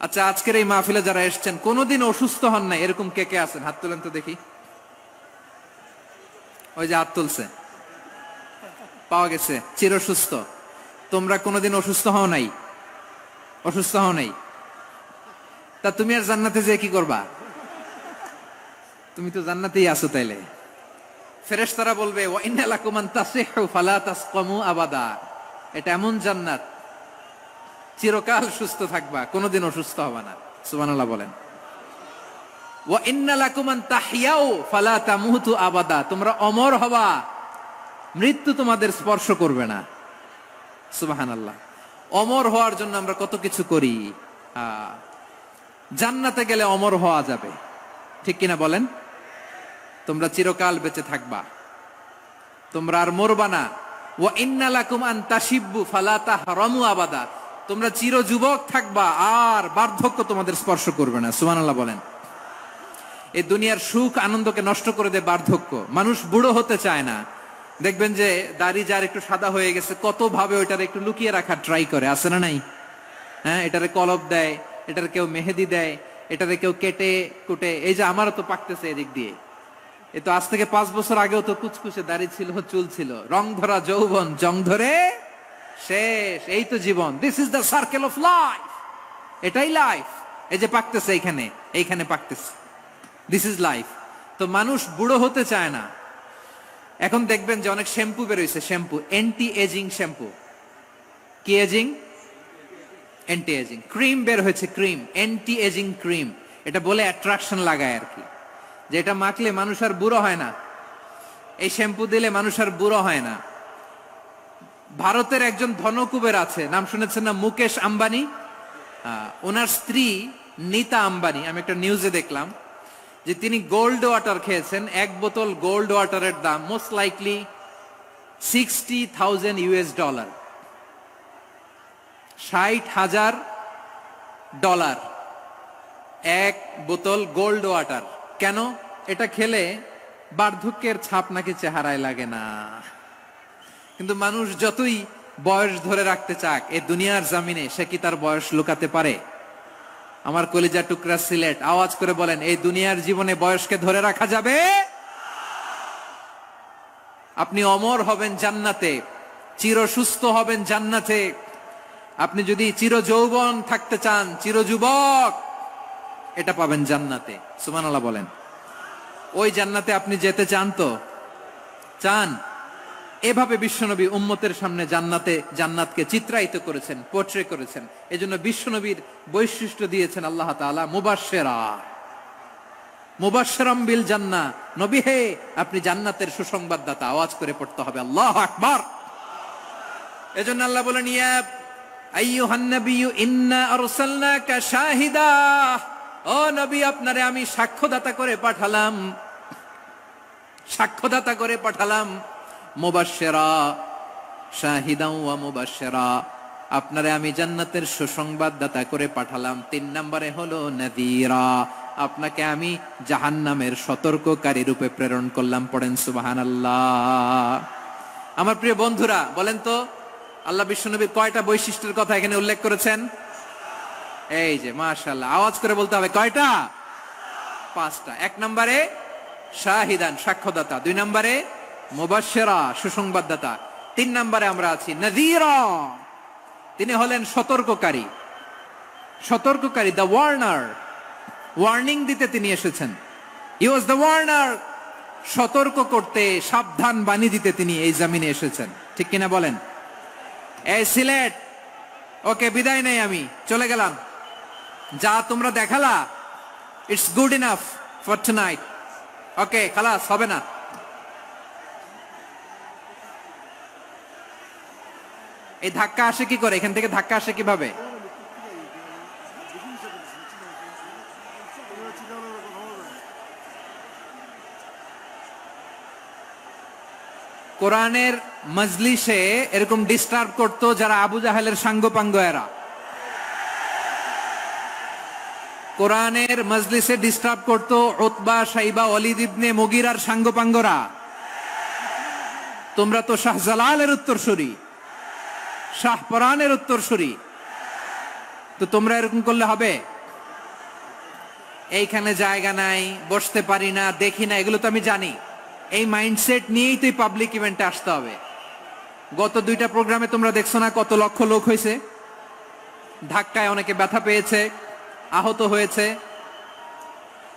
আচ্ছা, আজকের এই মাহফিলে যারা এসেছেন কোনোদিন অসুস্থ হন নাই, এরকম কে কে আছেন? হাত তুলেন তো দেখি। ওই যে হাত তুলছে, পাওয়া গেছে, চির সুস্থ। তোমরা কোনোদিন অসুস্থ হও নাই? অসুস্থ হও নাই? তা তুমি আর জান্নাতে যে কি করবা? তুমি তো জান্নাতেই আছো তাইলে। ফেরেশতারা বলবে, ওয়া ইন্না লাকুম আন তাসিহু ফালা তাসকামু আবাদা। এটা এমন জান্নাত, চিরকাল সুস্থ থাকবা, কোনোদিন অসুস্থ হবে না। সুবহানাল্লাহ বলেন। ওয়া ইন্না লাকুম আন তাহইয়াউ ফালা তামুতু আবাদা। তোমরা অমর হবা, মৃত্যু তোমাদের স্পর্শ করবে না। সুবহানাল্লাহ। অমর হওয়ার জন্য আমরা কত কিছু করি। জান্নাতে গেলে অমর হওয়া যাবে, ঠিক কিনা বলেন? তোমরা চিরকাল বেঁচে থাকবা, তোমরা আর মরবা না। ওয়া ইন্না লাকুম আন তাশিব্বু ফালা তাহরামু আবাদা। তোমরা চির যুবক থাকবা, আর বার্ধক্য তোমাদের স্পর্শ করবে না। সুবহানাল্লাহ বলেন। এই দুনিয়ার সুখ আনন্দকে নষ্ট করে দেয় বার্ধক্য। মানুষ বুড়ো হতে চায় না। দেখবেন যে দাড়ি যার একটু সাদা হয়ে গেছে, কত ভাবে ওইটারে একটু লুকিয়ে রাখার ট্রাই করে, আছে না নাই? হ্যাঁ, এটারে কলপ দেয়, এটারে কেউ মেহেদি দেয়, এটারে কেউ কেটে কুটে। এই যে আমারও তো পাকতেছে এদিক দিয়ে। এ তো আজ থেকে 5 বছর আগেও তো কুচকুচে দাড়ি ছিল, চুল ছিল। রং ধরা যৌবন, জং ধরে শেষ। এই তো জীবন। This is the circle of life. এটাই লাইফ। এই যে পাকতেছে এইখানে, এইখানে পাকতেছে। This is life. তো মানুষ বুড়ো হতে চায় না। এখন দেখবেন যে অনেক শ্যাম্পু বেরোইছে, শ্যাম্পু, অ্যান্টি এজিং শ্যাম্পু। কি এজিং? Anti ageing. ক্রিম বের হয়েছে, ক্রিম, অ্যান্টি এজিং ক্রিম। এটা বলে অ্যাট্রাকশন লাগায় আর কি, যে এটা মাখলে মানুষ আর বুড়ো হয় না, এই শ্যাম্পু দিলে মানুষ আর বুড়ো হয় না। ভারতের একজন ধনকুবের আছে, নাম শুনেছেন না? মুকেশ আম্বানি। ওনার স্ত্রী নীতা আম্বানি, আমি একটা নিউজে দেখলাম যে তিনি গোল্ড ওয়াটার খেয়েছেন। 1 বোতল গোল্ড ওয়াটারের দাম মোস্ট লাইকলি $60,000, $60,000 1 বোতল গোল্ড ওয়াটার। কেন? এটা খেলে বার্ধক্যের ছাপ নাকি চেহারায় লাগে না। কিন্তু মানুষ যতই বয়স ধরে রাখতে চাক, এই দুনিয়ার জামিনে সে কি তার বয়স লুকাতে পারে? আমার কলিজা টুকরা সিলেট, আওয়াজ করে বলেন, এই দুনিয়ার জীবনে বয়সকে ধরে রাখা যাবে? আপনি অমর হবেন জান্নাতে, চির সুস্থ হবেন জান্নাতে। আপনি যদি চির যৌবন থাকতে চান, চির যুবক, এটা পাবেন জান্নাতে। সুবহানাল্লাহ বলেন। ওই জান্নাতে আপনি যেতে চান তো? চান? এভাবে বিশ্বনবী উম্মতের সামনে জান্নাতকে চিত্রায়িত করেছেন, পোট্রে করেছেন। এজন্য বিশ্বনবীর বৈশিষ্ট্য দিয়েছেন আল্লাহ তাআলা মুবাশশিরা, মুবাশশিরাম বিল জান্নাহ। নবী হে, আপনি জান্নাতের সুসংবাদদাতা। আওয়াজ করে পড়তে হবে আল্লাহু আকবার। এজন্য আল্লাহ বলেন, ইয়া আইয়ুহান নাবিয়্যু ইন্না আরসালনাকা শাহিদা। ও নবী, আপনারে আমি সাক্ষ্যদাতা করে পাঠালাম, সাক্ষ্যদাতা করে পাঠালাম। মুবাশশিরা, শাহিদাও ওয়া মুবাশশিরা, আপনারে আমি জান্নাতের সুসংবাদদাতা করে পাঠালাম। 3 নম্বরে হলো নাযীরা, আপনাকে আমি জাহান্নামের সতর্ককারী রূপে প্রেরণ করলাম। পড়েন সুবহানাল্লাহ। আমার প্রিয় বন্ধুরা, বলেন তো, আল্লাহ বিশ্বনবীর কয়টা বৈশিষ্ট্যের কথা এখানে উল্লেখ করেছেন? এই যে মাশাআল্লাহ, আওয়াজ করে বলতে হবে, কয়টা? 5টা। 1 নম্বরে শাহিদান, সাক্ষ্যদাতা। 2 নম্বরে মুবাশশিরা, সুসংবাদদাতা। 3 নম্বরে আমরা আছি নাযীরা, তিনি হলেন সতর্ককারী। সতর্ককারী, দ্য ওয়ার্নার, ওয়ার্নিং দিতে তিনি এসেছেন। হি ওয়াজ দ্য ওয়ার্নার, সতর্ক করতে, সাবধান বাণী দিতে তিনি এই জমিনে এসেছেন। ঠিক কিনা বলেন? এই সিলেট, ওকে, বিদায় নেই, আমি চলে গেলাম। যা তোমরা দেখালা, it's good enough for tonight. Okay, খালাস, হবে না। এই ধাক্কা আসে কি করে? এখান থেকে ধাক্কা আসে কিভাবে? কোরআনের মজলিসে এরকম ডিস্টার্ব করতো যারা আবু জাহেলের সাঙ্গপাঙ্গ এরা। কোরআনের মজলিসে ডিস্টার্ব করতো উতবা, শাইবা, ওয়ালিদ ইবনে মুগিরার সাঙ্গপাঙ্গরা। তোমরা তো শাহজালালের উত্তরসূরি, শাহপরানের উত্তরসূরি, তো তোমরা এরকম করলে হবে? এইখানে জায়গা নাই, বসতে পারি না, দেখি না, এগুলো তো আমি জানি। এই মাইন্ডসেট নিয়েই তো পাবলিক ইভেন্টে আসতে হবে। গত 2টা প্রোগ্রামে তোমরা দেখছো না কত লক্ষ লোক হয়েছে, ধাক্কায় অনেকে ব্যথা পেয়েছে, আহত হয়েছে।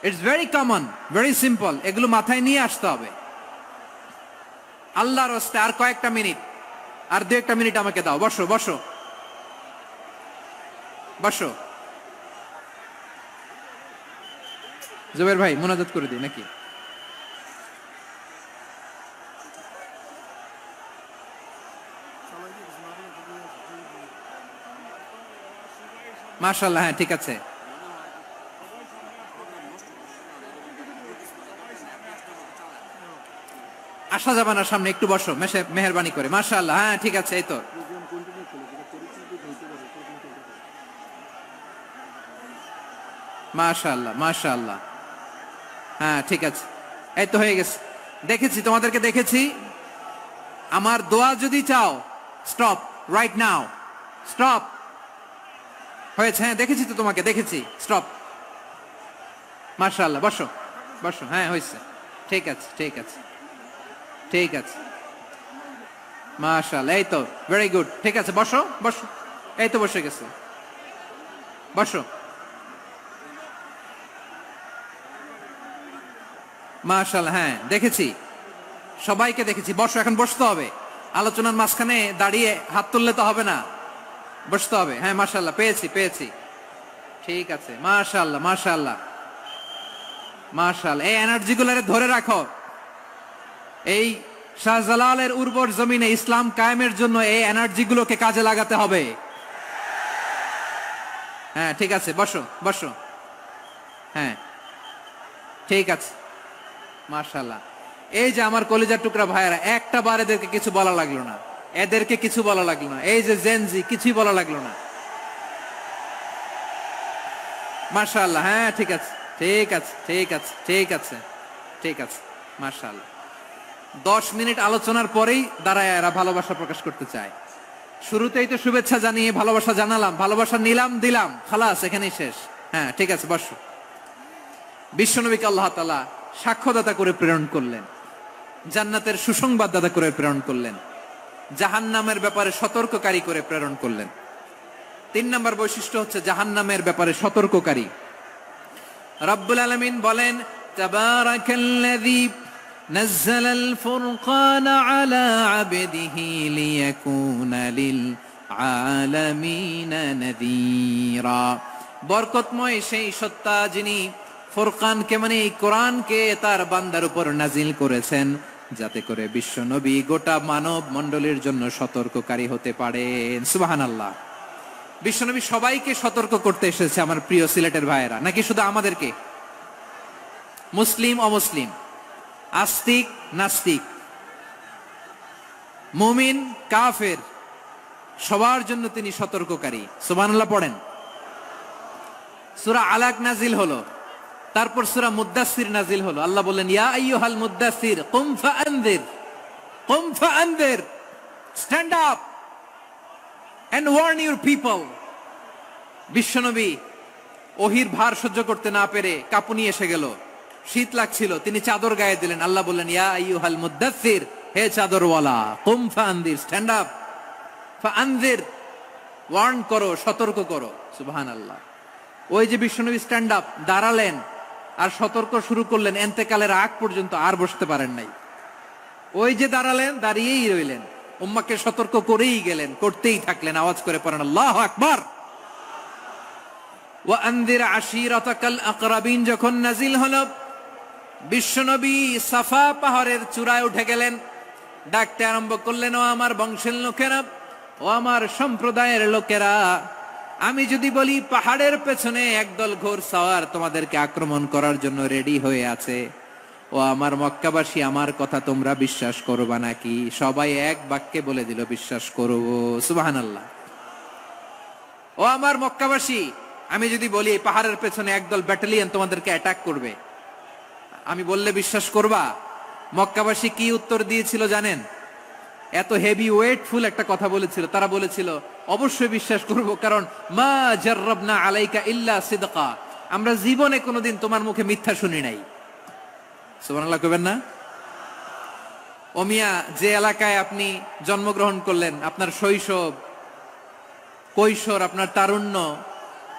It's very common, very simple, এগুলো মাথায় নিয়ে আসতে হবে। আল্লাহর রাস্তায় আর কয়েকটা মিনিট, আর 2-1টা মিনিট আমাকে দাও। বসো বসো বসো। জুবের ভাই মোনাজাত করে দিই নাকি? মাশাআল্লাহ, হ্যাঁ ঠিক আছে। আসা যাবে না সামনে, একটু বসো মেহেরবানি করে। মাশাআল্লাহ, হ্যাঁ ঠিক আছে। এই তো মাশাআল্লাহ মাশাআল্লাহ, হ্যাঁ ঠিক আছে, এই তো হয়ে গেছে। দেখেছি তোমাদেরকে, দেখেছি। আমার দোয়া যদি চাও, স্টপ রাইট নাও, স্টপ। হয়েছে, হ্যাঁ দেখেছি তো তোমাকে, দেখেছি, স্টপ। মাশাআল্লাহ, বসো বসো, হ্যাঁ হয়েছে, ঠিক আছে ঠিক আছে ঠিক আছে। মাশাআল্লাহ, এই তো ভেরি গুড, ঠিক আছে, বসো বসো। এই তো বসে গেছে, বসো। মাশাআল্লাহ, হ্যাঁ দেখেছি, সবাইকে দেখেছি। বসো, এখন বসতে হবে। আলোচনার মাঝখানে দাঁড়িয়ে হাত তুললে তো হবে না, বসতে হবে। হ্যাঁ মাশাআল্লাহ, পেয়েছি পেয়েছি, ঠিক আছে। মাশাআল্লাহ মাশাআল্লাহ মাশাআল্লাহ, এই এনার্জি গুলারে ধরে রাখো। এই শাহজালালের উর্বর জমিনে ইসলাম কায়েমের জন্য এই এনার্জি গুলোকে কাজে লাগাতে হবে। হ্যাঁ ঠিক আছে, বসো বসো, হ্যাঁ ঠিক আছে। মাশাআল্লাহ, এই যে আমার কলিজার টুকরা ভাইয়েরা, একটা বার এদেরকে কিছু বলা লাগলো না, এদেরকে কিছু বলা লাগলো না। এই যে জেনজি, কিছুই বলা লাগলো না। মাশাআল্লাহ, হ্যাঁ ঠিক আছে ঠিক আছে ঠিক আছে ঠিক আছে ঠিক আছে। মাশাআল্লাহ, 10 মিনিট আলোচনার পরেই দাঁড়ায় এরা ভালোবাসা প্রকাশ করতে চায়। শুরুতেই তো শুভেচ্ছা জানিয়ে ভালোবাসা জানালাম, ভালোবাসা নিলাম, দিলাম, খালাস, এখানেই শেষ। হ্যাঁ ঠিক আছে, বসো। বিশ্বনবীকে আল্লাহ তাআলা সাক্ষ্যদাতা করে প্রেরণ করলেন, জান্নাতের সুসংবাদদাতা করে প্রেরণ করলেন, জাহান্নামের ব্যাপারে সতর্ককারী করে প্রেরণ করলেন। 3 নম্বর বৈশিষ্ট্য হচ্ছে জাহান্নামের ব্যাপারে সতর্ককারী। রব্বুল আলামিন বলেন, তাবারাকাল্লাযী নাযালাল ফুরকানা আলা আবদিহি লিয়াকুনা লিল আলামিনা নাযীরা। বরকতময় সেই সত্তা যিনি ফুরকানকে, মানে এই কোরআনকে তার বান্দার উপর নাজিল করেছেন, যাতে করে বিশ্ব নবী গোটা মানব মণ্ডলীর জন্য সতর্ককারী হতে পারেন। সুবহানাল্লাহ। বিশ্বনবী সবাইকে সতর্ক করতে এসেছে, আমার প্রিয় সিলেটের ভাইয়েরা, নাকি শুধু আমাদেরকে? মুসলিম অমুসলিম, আস্তিক নাস্তিক, মুমিন কাফের, সবার জন্য তিনি সতর্ককারী। সুবহানাল্লাহ পড়েন। সূরা আলাক নাজিল হলো, তারপর সূরা মুদ্দাসসির নাজিল হলো। আল্লাহ বললেন, ইয়া আইয়ুহাল মুদ্দাসসির কুম ফাআনযির, কুম ফাআনযির, stand up and warn your people. বিশ্বনবী ওহির ভার সহ্য করতে না পেরে কাঁপুনি এসে গেল, শীত লাগছিল, তিনি চাদর গায়ে দিলেন। আল্লাহ বললেন, ইয়া আইয়ুহাল মুদ্দাসসির, হে চাদরওয়ালা, কুম ফাআনযির, স্ট্যান্ড আপ, ফাআনযির, ওয়ার্ন করো, সতর্ক করো। সুবহানাল্লাহ। ওই যে বিশ্বনবী স্ট্যান্ড আপ, দাঁড়ালেন আর সতর্ক শুরু করলেন, এন্তেকালের আগ পর্যন্ত আর বসতে পারেন নাই। ওই যে দাঁড়ালেন, দাঁড়িয়েই রইলেন, উম্মাহকে সতর্ক করেই গেলেন, করতেই থাকলেন। আওয়াজ করে পড়েন আল্লাহু আকবার। ওয়া আনযির আশীরাতাকাল আকরাবিন যখন নাজিল হলো, বিশ্বনবী সাফা পাহাড়ের চূড়ায় উঠে গেলেন, ডাকতে আরম্ভ করলেন, ও আমার বংশের লোকেরা, ও আমার সম্প্রদায়ের লোকেরা, আমি যদি বলি পাহাড়ের পেছনে একদল ঘোড়সাওয়ার তোমাদেরকে আক্রমণ করার জন্য রেডি হয়ে আছে, ও আমার মক্কাবাসী, আমার কথা তোমরা বিশ্বাস করবা নাকি? সবাই এক বাক্যে বলে দিল বিশ্বাস করব। সুবহানাল্লাহ। ও আমার মক্কাবাসী, আমি যদি বলি এই পাহাড়ের পেছনে একদল ব্যাটালিয়ন তোমাদেরকে অ্যাটাক করবে, আমি বললে বিশ্বাস করবা? মক্কাবাসী কি উত্তর দিয়েছিল জানেন? এত হেভি ওয়েটফুল একটা কথা বলেছিল। তারা বলেছিল অবশ্যই বিশ্বাস করব, কারণ মা জাররাবনা আলাইকা ইল্লা সিদকা, আমরা জীবনে কোনোদিন তোমার মুখে মিথ্যা শুনি নাই। সুবহানাল্লাহ কইবেন না? ও মিয়া, যে এলাকায় আপনি জন্মগ্রহণ করলেন, আপনার শৈশব, কৈশোর, আপনার তারুণ্য,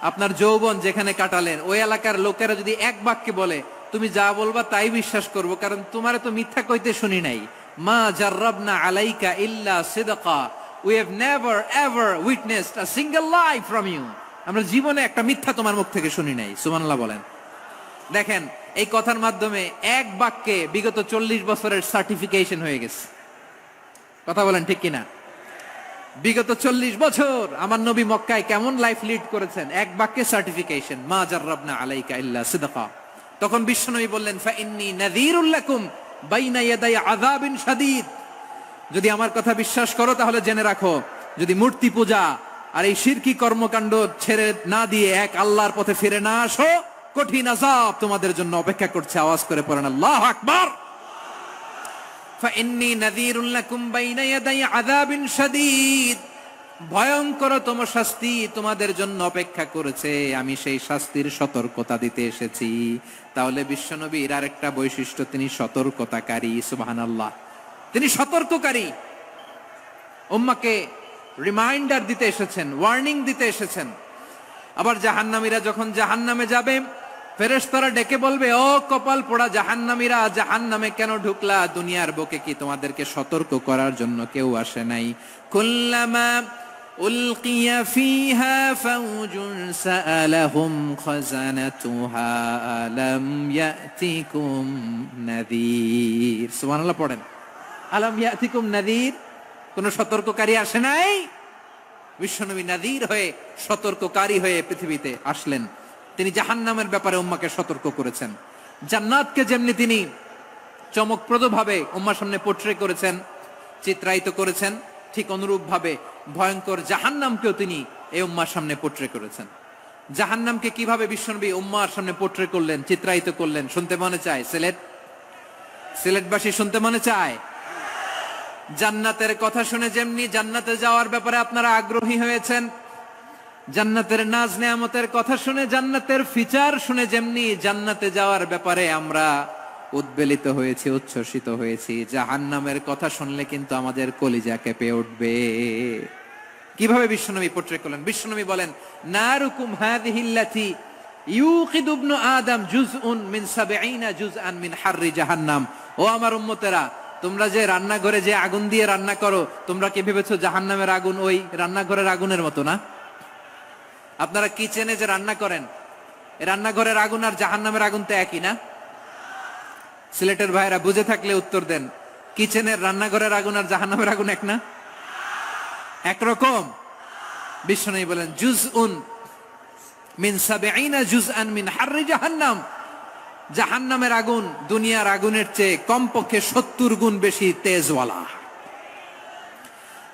আপনার যৌবন যেখানে কাটালেন, ওই এলাকার লোকেরা যদি এক বাক্যে বলে তুমি যা বলবা তাই বিশ্বাস করব, কারণ তোমারে তো মিথ্যা কইতে শুনি নাই। মা জাররাবনা আলাইকা ইল্লা সিদকা, we have never ever witnessed a single lie from you, আমরা জীবনে একটা মিথ্যা তোমার মুখ থেকে শুনি নাই। সুবহানাল্লাহ বলেন। দেখেন, এই কথার মাধ্যমে এক বাক্যে বিগত 40 বছরের সার্টিফিকেশন হয়ে গেছে। কথা বলেন ঠিক কিনা? বিগত 40 বছর আমার নবী মক্কায় কেমন লাইফ লিড করেছেন, এক বাক্যে সার্টিফিকেশন, মা জাররাবনা আলাইকা ইল্লা সিদকা। তখন বিশ্বনবী বললেন ফা ইন্নী নাযীরুল লাকুম বাইনা ইয়াদাই আযাবিন শাদীদ, যদি আমার কথা বিশ্বাস করো তাহলে জেনে রাখো, যদি মূর্তি পূজা আর এই শিরকি কর্মকাণ্ড ছেড়ে না দিয়ে এক আল্লাহর পথে ফিরে না আসো, কঠিন আযাব তোমাদের জন্য অপেক্ষা করছে। আওয়াজ করে পড়েন আল্লাহু আকবার। ফাইন্নী নাযীরুল লাকুম বাইনা ইয়াদাই আযাবিন শাদীদ, ভয়ঙ্করতম শাস্তি তোমাদের জন্য অপেক্ষা করেছে, আমি সেই শাস্তির সতর্কতা দিতে এসেছি। তাহলে বিশ্বনবীর আরেকটা বৈশিষ্ট্য, তিনি সতর্কতাকারী। সুবহানাল্লাহ, তিনি সতর্ককারী। উম্মাহকে রিমাইন্ডার দিতে এসেছেন, ওয়ার্নিং দিতে এসেছেন। আবার জাহান্নামীরা যখন জাহান্নামে যাবে, ফেরেশতারা ডেকে বলবে ও কপাল পোড়া জাহান্নামীরা, জাহান্নামে কেন ঢুকলা? দুনিয়ার বুকে কি তোমাদেরকে সতর্ক করার জন্য কেউ আসে নাই? কুল্লামা উলকিয়া ফিহা ফাউজুন সাআলাহুম খাযানাতুহা আলাম ইয়াতিকুম নাযীর। সুবহানাল্লাহ পড়েন, আলাম ইয়াতিকুম নাযীর, কোন সতর্ককারী আসে নাই? বিশ্বনবী নাযীর হয়ে, সতর্ককারী হয়ে পৃথিবীতে আসলেন। তিনি জাহান্নামের ব্যাপারে উম্মাকে সতর্ক করেছেন। জান্নাতকে যেমনি তিনি চমকপ্রদভাবে উম্মার সামনে পোট্রে করেছেন, চিত্রায়িত করেছেন, ঠিক অনুরূপ ভাবে ভয়ঙ্কর জাহান্নামকেও তিনি এই উম্মার সামনে পোট্রে করেছেন। জাহান্নামকে কিভাবে বিশ্বনবী উম্মার সামনে পোট্রে করলেন, চিত্রায়িত করলেন, শুনতে মনে চায়? সিলেটবাসী শুনতে মনে চায়? জান্নাতের কথা শুনে যেমনি জান্নাতে যাওয়ার ব্যাপারে আপনারা আগ্রহী হয়েছেন, জান্নাতের নাজ নেয়ামতের কথা শুনে, জান্নাতের ফিচার শুনে যেমনি জান্নাতে যাওয়ার ব্যাপারে আমরা উদ্বেলিত হয়েছি, উচ্ছ্বসিত হয়েছি, জাহান্নামের কথা শুনলে কিন্তু আমাদের কলিজা কেঁপে উঠবে। কিভাবে বিশ্বনবী পোট্রে করলেন? বিশ্বনবী বলেন নারুকুম হাযিহিল্লাতী ইউকিদু ইবনু আদম জুজউন মিন ৭০ জুজআন মিন হাররি জাহান্নাম। ও আমার উম্মতেরা, তোমরা যে রান্নাঘরে যে আগুন দিয়ে রান্না করো, তোমরা কি ভেবেছো জাহান্নামের আগুন ওই রান্নাঘরের আগুনের মতো না? আপনারা কিচেনে যে রান্না করেন, রান্নাঘরের আগুন আর জাহান্নামের আগুন তো একই না? সিলেটের ভাইরা বুঝে থাকলে উত্তর দেন, কিচেনের রান্নাঘরের আগুন আর জাহান্নামের আগুন এক না? একরকম? বিশ্বনবী বলেন জুজউন মিন ৭০ জুজআন মিন হাররি জাহান্নাম, জাহান্নামের আগুন দুনিয়ার আগুনের চেয়ে কমপক্ষে ৭০ গুণ বেশি তেজওয়ালা।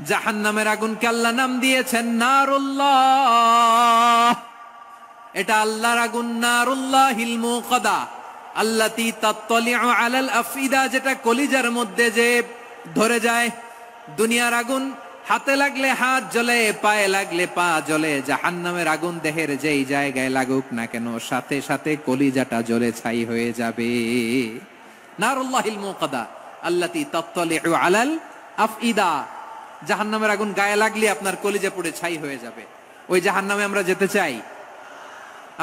জাহান্নামের আগুনকে আল্লাহ নাম দিয়েছেন নারুল্লাহ। এটা আল্লাহর আগুন, নারুল্লাহিল মুকাদা আল্লাতী তাত্তালিউ আলাল আফইদা, যেটা কলিজার মধ্যে যে ধরে যায়। দুনিয়ার আগুন হাতে লাগলে হাত জ্বলে, পায়ে লাগলে পা জ্বলে, জাহান্নামের আগুন দেহের যেই জায়গায় লাগুক না কেন সাথে সাথে কলিজাটা জ্বলে ছাই হয়ে যাবে। নারুল্লাহিল মুকাদা আল্লাতী তাত্তালিউ আলাল আফইদা, জাহান্নামের আগুন গায়ে লাগলে আপনার কলিজা পুড়ে ছাই হয়ে যাবে। ওই জাহান্নামে আমরা যেতে চাই?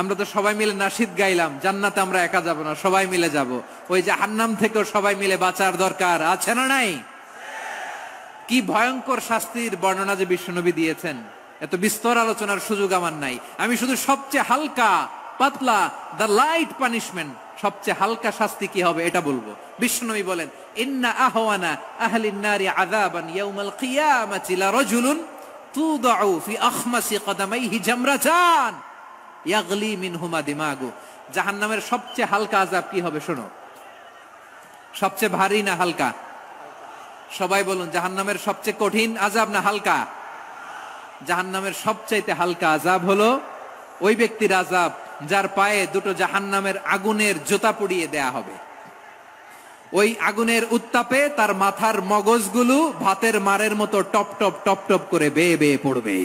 আমরা তো সবাই মিলে নাশিদ গাইলাম, জান্নাতে আমরা একা যাব না, সবাই মিলে যাব। ওই জাহান্নাম থেকেও সবাই মিলে বাঁচার দরকার আছে না নাই? কি ভয়ঙ্কর শাস্তির বর্ণনা যে বিশ্বনবী দিয়েছেন, এত বিস্তর আলোচনার সুযোগ আমার নাই। আমি শুধু সবচেয়ে হালকা পাতলা, দ্য লাইট পানিশমেন্ট, সবচেয়ে হালকা শাস্তি কি হবে এটা বলবো। বিশ্বনবী বলেন ইন্না আহওয়ানা আহলিন নারি আযাবান ইয়াউমাল কিয়ামাতি লারাজুলুন তুদাউ ফি আখমাসি কদামাইহি জামরাতান ইয়াগলি মিনহুমা দিমাগু। জাহান্নামের সবচেয়ে হালকা আযাব কি হবে শোনো। সবচেয়ে ভারী না হালকা? সবাই বলুন, জাহান্নামের সবচেয়ে কঠিন আযাব না হালকা? জাহান্নামের সবচাইতে হালকা আযাব হলো ওই ব্যক্তির আযাব যার পায়ে দুটো জাহান্নামের আগুনের জুতা পুড়িয়ে দেয়া হবে। ওই আগুনের উত্তাপে তার মাথার মগজগুলো ভাতের মারের মতো টপ টপ টপ টপ করে বেয়ে বেয়ে পড়বে।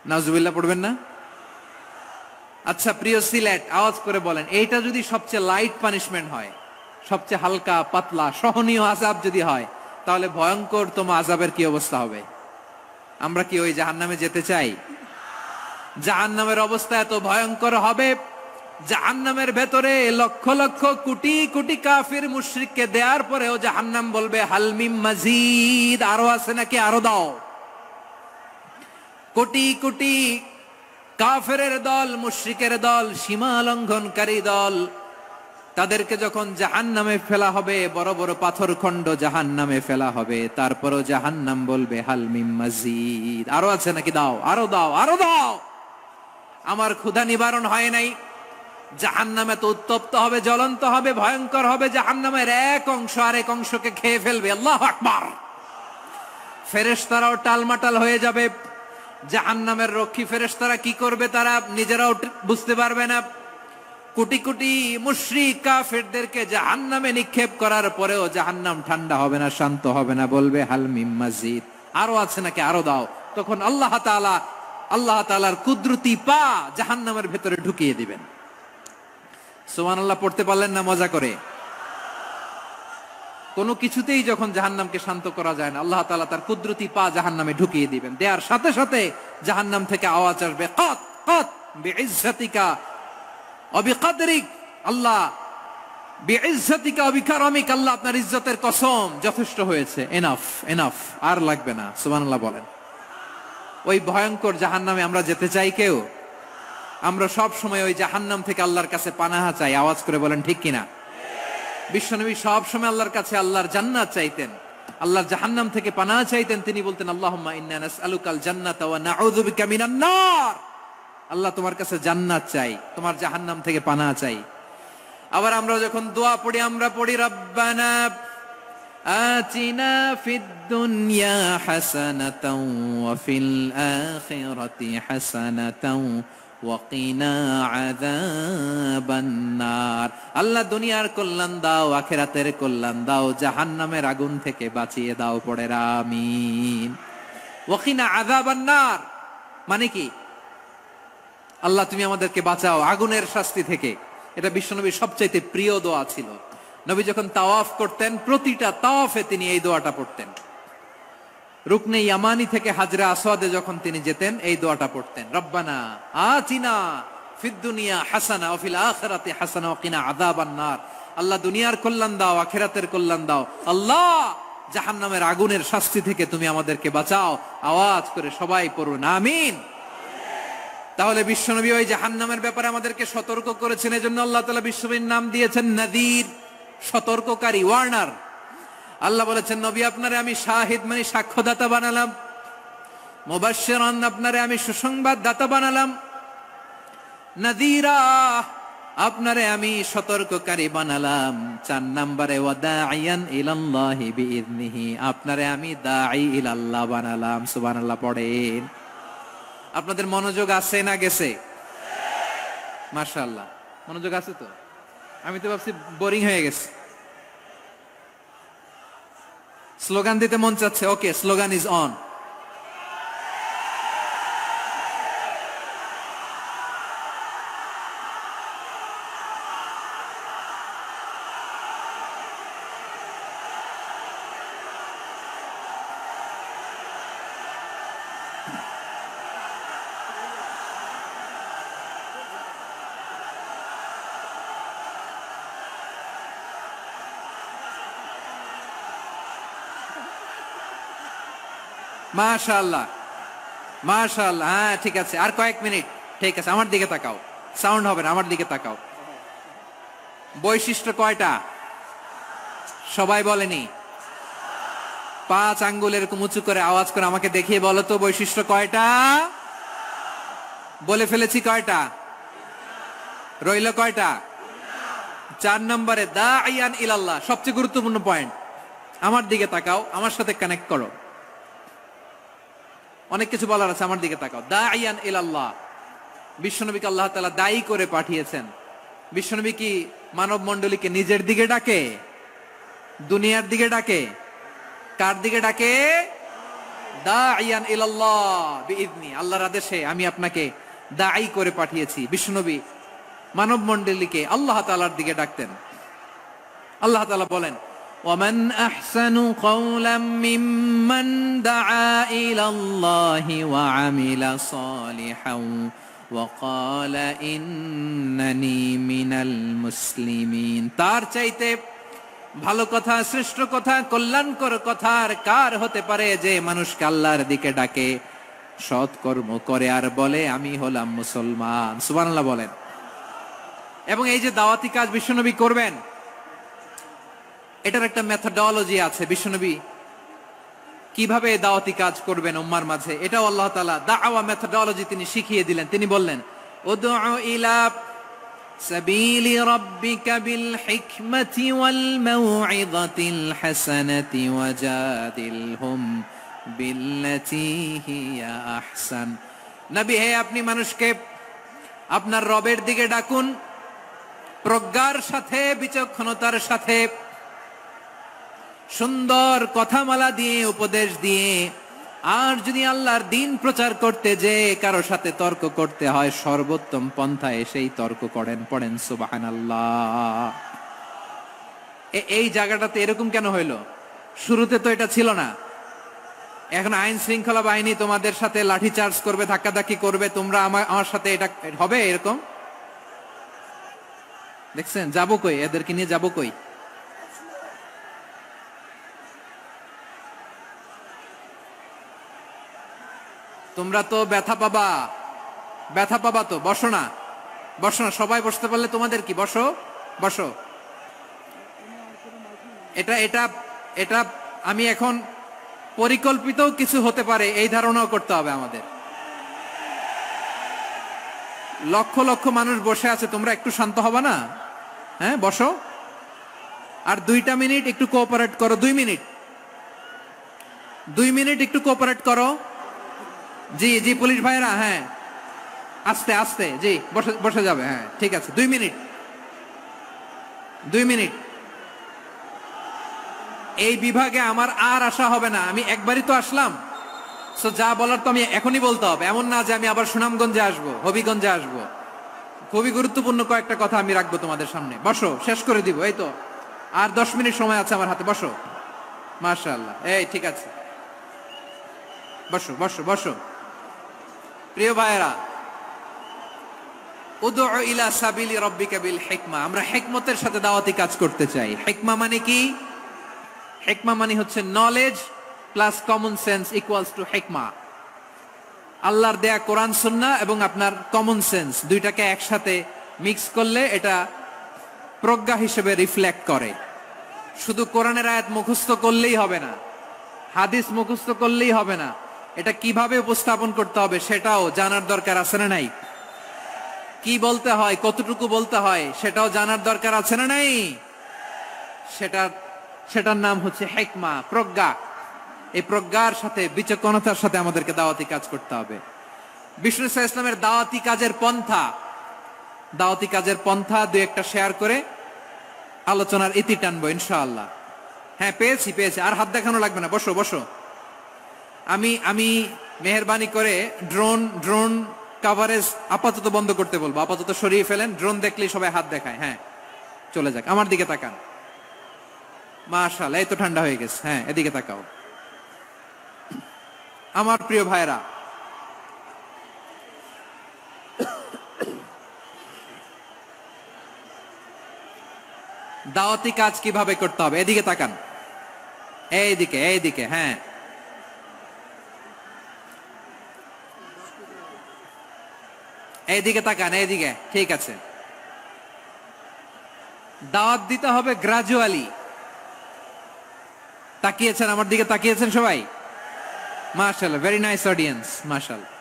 নাউজুবিল্লাহ পড়বেন না? আচ্ছা প্রিয় সিলেট, আওয়াজ করে বলেন, এইটা যদি সবচেয়ে লাইট পানিশমেন্ট হয়, সবচেয়ে হালকা পাতলা সহনীয় আযাব যদি হয়, তাহলে ভয়ঙ্কর তোমা আযাবের কি অবস্থা হবে? আমরা কি ওই জাহান্নামে যেতে চাই? জাহান্নামের অবস্থা এত ভয়ঙ্কর হবে, জাহান্নামের ভেতরে লক্ষ লক্ষ কোটি কোটি কাফির মুশরিককে দেওয়ার পরেও জাহান্নাম বলবে হালমিম মাজিদ, আরো আছে নাকি, আরো দাও। কোটি কোটি কাফেরের দল, মুশরিকের দল, সীমা লঙ্ঘনকারী দল, তাদেরকে যখন জাহান্নামে ফেলা হবে, বড় বড় পাথর খণ্ড জাহান্নামে ফেলা হবে, তারপরও জাহান্নাম বলবে হালমিম মাজিদ, আরো আছে নাকি, দাও, আরো দাও, আরো দাও। আমার ক্ষুধা নিবারণ হয় নাই। জাহান্নামে তো উত্তপ্ত হবে, জ্বলন্ত হবে, ভয়ঙ্কর হবে। জাহান্নামের এক অংশ আরেক অংশকে খেয়ে ফেলবে। আল্লাহু আকবার। ফেরেশতারাও টালমাটাল হয়ে যাবে। জাহান্নামের রক্ষী ফেরেশতারা কি করবে তারা নিজেরাও বুঝতে পারবে না। কোটি কোটি মুশরিক কাফেরদেরকে জাহান্নামে নিক্ষেপ করার পরেও জাহান্নাম ঠান্ডা হবে না, শান্ত হবে না, বলবে হাল মিম মাজিদ, আরো আছে নাকি, আরো দাও। তখন আল্লাহ তাআলার কুদরতি পা জাহান্নামের ভেতরে ঢুকিয়ে দিবেন। সুবহানাল্লাহ পড়তে পারলেন না মজা করে? কোনো কিছুতেই যখন জাহান্নামকে শান্ত করা যায় না, আল্লাহ তাআলা তার কুদরতি পা জাহান্নামে ঢুকিয়ে দিবেন। দেয়ার সাথে সাথে জাহান্নাম থেকে আওয়াজ আসবে, কাত কাত বিইজ্জাতিকা ওয়া বিকদরিক, আল্লাহ বিইজ্জাতিকা ওয়া বিকারামিক, আল্লাহ আপনার ইজ্জতের কসম, যথেষ্ট হয়েছে, এনাফ এনাফ, আর লাগবে না। সুবহানাল্লাহ বলেন। ওই ভয়ঙ্কর জাহান্নামে আমরা যেতে চাই কেউ? আমরা সব সময় ওই জাহান্নাম থেকে আল্লাহর কাছে পানাহা চাই। আওয়াজ করে বলেন ঠিক কিনা? বিশ্বনবী সব সময় আল্লাহর কাছে আল্লাহর জান্নাত চাইতেন, আল্লাহর জাহান্নাম থেকে পানাহা চাইতেন। তিনি বলতেন আল্লাহুম্মা ইন্না নাসআলুকাল জান্নাতা ওয়া নাউযু বিকা মিনান নার। আল্লাহ তোমার কাছে জান্নাত চাই, তোমার জাহান্নাম থেকে পানাহা চাই। আবার আমরা যখন দোয়া পড়ি, আমরা পড়ি রব্বানা আতিনা ফিদ দুনিয়া হাসানাতাও ওয়া ফিল আখিরাতি হাসানাতাও ওয়া কিনা আযাবান নার। আল্লাহ দুনিয়ার কল্যাণ দাও, আখিরাতের কল্যাণ দাও, জাহান্নামের আগুন থেকে বাঁচিয়ে দাও। পড়ে আমিন। ওয়া কিনা আযাবান নার মানে কি? আল্লাহ তুমি আমাদেরকে বাঁচাও আগুনের শাস্তি থেকে। এটা বিশ্বনবীর সবচাইতে প্রিয় দোয়া ছিল। নবী যখন তাওয়াফ করতেন, প্রতিটা তাওয়াফে তিনি এই দোয়াটা পড়তেন। রুকনে ইয়ামানি থেকে হাজরে আসওয়াদে যখন তিনি যেতেন, এই দোয়াটা পড়তেন, রব্বানা আতিনা ফিদ দুনিয়া হাসানা ওয়া ফিল আখিরাতি হাসানা ওয়া কিনা আযাবান নার। আল্লাহ দুনিয়ার কল্যাণ দাও, আখিরাতের কল্যাণ দাও। আল্লাহ জাহান্নামের আগুনের শাস্তি থেকে তুমি আমাদেরকে বাঁচাও। আওয়াজ করে সবাই পড়ুন আমিন। তাহলে বিশ্বনবী ওই জাহান্নামের ব্যাপারে আমাদেরকে সতর্ক করেছেন। এজন্য আল্লাহ তাআলা বিশ্বনবীর নাম দিয়েছেন নাযীর, সতর্ককারী, ওয়ার্নার। আল্লাহ বলেছেন নবী আপনারে আমি শাহিদ মানে সাক্ষ্যদাতা বানালাম, মুবাশশিরান আপনারে আমি সুসংবাদ দাতা বানালাম, নাযীরা আপনারে আমি সতর্ককারী বানালাম। 4 নম্বরে ওয়া দাঈয়ান ইলাল্লাহি বিইذনিহি, আপনারে আমি দাঈ ইলাল্লাহ বানালাম। সুবহানাল্লাহ পড়েন। আপনাদের মনোযোগ আছে না গেছে? মাশাআল্লাহ মনোযোগ আছে তো? আমি তো ভাবছি বোরিং হয়ে গেছে। স্লোগান দিতে মন চাচ্ছে। ওকে, স্লোগান ইজ অন। মাশাআল্লাহ মাশাআল্লাহ। হ্যাঁ ঠিক আছে, আর কয়েক মিনিট। ঠিক আছে, আমার দিকে তাকাও, সাউন্ড হবে না, আমার দিকে তাকাও। বৈশিষ্ট্য কয়টা সবাই বলেনি? 5 আঙ্গুল এরকম উঁচু করে আওয়াজ করে আমাকে দেখিয়ে বলো তো বৈশিষ্ট্য কয়টা? বলে ফেলেছি কয়টা? রইল কয়টা? 4 নম্বরে দাঈয়ান ইলাল্লাহ, সবচেয়ে গুরুত্বপূর্ণ পয়েন্ট। আমার দিকে তাকাও, আমার সাথে কানেক্ট করো। অনেক কিছু বলার আছে, আমার দিকে তাকাও। দাঈয়ান ইলাল্লাহ, বিশ্বনবীকে আল্লাহ তাআলা দায়ী করে পাঠিয়েছেন। বিশ্বনবী কি মানব মণ্ডলীকে নিজের দিকে ডাকে, দুনিয়ার দিকে ডাকে? কার দিকে ডাকে? দাঈয়ান ইলাল্লাহ বিইذনি, আল্লাহর আদেশে আমি আপনাকে দায়ী করে পাঠিয়েছি। বিশ্বনবী মানব মণ্ডলীকে আল্লাহ তাআলার দিকে ডাকতেন। আল্লাহ তাআলা বলেন, ওয়ামান আহসানু কওলাম মিম্মান দাআ ইলাল্লাহি ওয়া আমিলা সালিহান ওয়া ক্বালা ইন্নানি মিনাল মুসলিমিন। তার চাইতে ভালো কথা, শ্রেষ্ঠ কথা, কল্যাণকর কথা আর কার হতে পারে যে মানুষকে আল্লাহর দিকে ডাকে, সৎকর্ম করে আর বলে আমি হলাম মুসলমান। সুবহানাল্লাহ বলেন। এবং এই যে দাওয়াতি কাজ বিশ্বনবী করবেন, এটার একটা মেথডোলজি আছে। বিশ্বনবী কিভাবে দাওয়াতি কাজ করবেন উম্মার মাঝে, এটাও আল্লাহ তাআলা দাওয়া মেথডোলজি তিনি শিখিয়ে দিলেন। তিনি বললেন, উদউ ইলা সাবিলি রাব্বিকা বিল হিকমাতি ওয়াল মাউইযাতিল হাসানাতি ওয়াজাদিলহুম বিল্লাতী হিয়া আহসান। নবী হে, আপনি মানুষকে আপনার রবের দিকে ডাকুন প্রজ্ঞার সাথে, বিচক্ষণতার সাথে, সুন্দর কথামালা দিয়ে, উপদেশ দিয়ে। আর যদি আল্লাহর দিন প্রচার করতে যে কারো সাথে তর্ক করতে হয়, সর্বোত্তম পন্থায় সেই তর্ক করেন। পড়েন সুবহানাল্লাহ। এই জায়গাটাতে এরকম কেন হইলো? শুরুতে তো এটা ছিল না। এখন আইন শৃঙ্খলা বাহিনী তোমাদের সাথে লাঠি চার্জ করবে, ধাক্কাধাক্কি করবে, তোমরা আমার সাথে এটা হবে এরকম? দেখছেন যাবো কই, এদেরকে নিয়ে যাবো কই? তোমরা তো ব্যথা পাবা, ব্যথা পাবা তো। বসো না, বসো না, সবাই বসতে পারলে তোমাদের কি, বসো বসো। এটা এটা এটা আমি এখন পরিকল্পিত কিছু হতে পারে এই ধারণাও করতে হবে আমাদের। লক্ষ লক্ষ মানুষ বসে আছে, তোমরা একটু শান্ত হবা না? হ্যাঁ বসো। আর 2টা মিনিট একটু কোঅপারেট করো। 2 মিনিট, 2 মিনিট একটু কোঅপারেট করো। জি জি পুলিশ ভাইরা, হ্যাঁ আস্তে আস্তে, জি বসে বসে যাবে। হ্যাঁ ঠিক আছে, 2 মিনিট, 2 মিনিট। এই বিভাগে আমার আর আসা হবে না, আমি একবারই তো আসলাম। সো যা বলার তো আমি এখনই বলতে হবে, এমন না যে আমি আবার সুনামগঞ্জে আসবো, হবিগঞ্জে আসবো। খুবই গুরুত্বপূর্ণ কয়েকটা কথা আমি রাখবো তোমাদের সামনে। বসো, শেষ করে দিব। এই তো আর 10 মিনিট সময় আছে আমার হাতে। বসো। মাশাআল্লাহ, এই ঠিক আছে, বসো বসো বসো। প্রিয় ভাইয়েরা, উদউ ইলা সাবিলি রাব্বিকা বিল হিকমা, আমরা হিকমতের সাথে দাওয়াতি কাজ করতে চাই। হিকমা মানে কি? হিকমা মানে হচ্ছে knowledge plus common sense equals to হিকমা। আল্লাহর দেয়া কোরআন সুন্নাহ এবং আপনার কমন সেন্স, দুইটাকে একসাথে মিক্স করলে এটা প্রজ্ঞা হিসেবে রিফ্লেক্ট করে। শুধু কোরআনের আয়াত মুখস্থ করলেই হবে না, হাদিস মুখস্থ করলেই হবে না, এটা কিভাবে উপস্থাপন করতে হবে সেটাও জানার দরকার আছে না নাই? কি বলতে হয়, কতটুকু বলতে হয় সেটাও জানার দরকার আছে না নাই? সেটার নাম হচ্ছে হিকমা, প্রজ্ঞা। এই প্রজ্ঞার সাথে, বিচক্ষণতার সাথে আমাদেরকে দাওয়াতি কাজ করতে হবে। বিষ্ণু ইসলামের দাওয়াতি কাজের পন্থা 2-1টা শেয়ার করে আলোচনার ইতি টানবো ইনশাআল্লাহ। হ্যাঁ পেয়েছি, আর হাত দেখানো লাগবে না, বসো বসো। আমি মেহেরবানি করে ড্রোন কভারেজ আপাতত বন্ধ করতে বলবো, আপাতত সরিয়ে ফেলেন। ড্রোন দেখলেই সবাই হাত দেখায়। হ্যাঁ চলে যাক, আমার দিকে তাকান। মাশাআল্লাহ, এই তো ঠান্ডা হয়ে গেছে। হ্যাঁ এদিকে তাকাও। আমার প্রিয় ভাইরা, দাওয়াতি কাজ কিভাবে করতে হবে এদিকে তাকান। এইদিকে, হ্যাঁ এইদিকে তাকান, এইদিকে, ঠিক আছে। দাওয়াত দিতে হবে গ্রাজুয়ালি। তাকিয়েছেন আমার দিকে, তাকিয়েছেন সবাই? মাশাআল্লাহ, ভেরি নাইস অডিয়েন্স, মাশাআল্লাহ।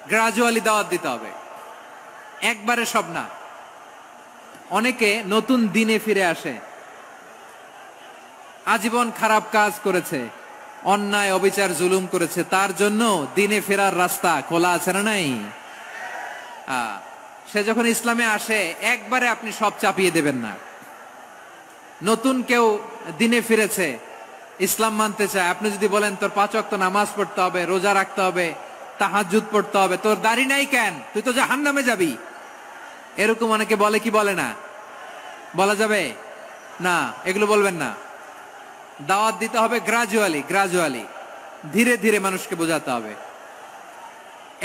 গ্রাজুয়ালি দাওয়াত দিতে হবে, একবারে সব না। অনেকে নতুন দিনে ফিরে আসে, আজীবন খারাপ কাজ করেছে, অন্যায় অবিচার জুলুম করেছে, তার জন্য দিনে ফেরার রাস্তা খোলা আছে না নাই? সে যখন ইসলামে আসে একবারে আপনি সব চাপিয়ে দেবেন না। নতুন কেউ দিনে ফিরেছে, ইসলাম মানতে চায়, আপনি যদি বলেন তোর 5 ওয়াক্ত নামাজ পড়তে হবে, রোজা রাখতে হবে, তাহাজ্জুদ পড়তে হবে, তোর দাড়ি নাই কেন, তুই তো জাহান্নামে যাবি, এরকম অনেকে বলে কি বলে না? বলা যাবে না, এগুলো বলবেন না। দাওয়াত দিতে হবে গ্রাজুয়ালি, ধীরে ধীরে মানুষকে বোঝাতে হবে।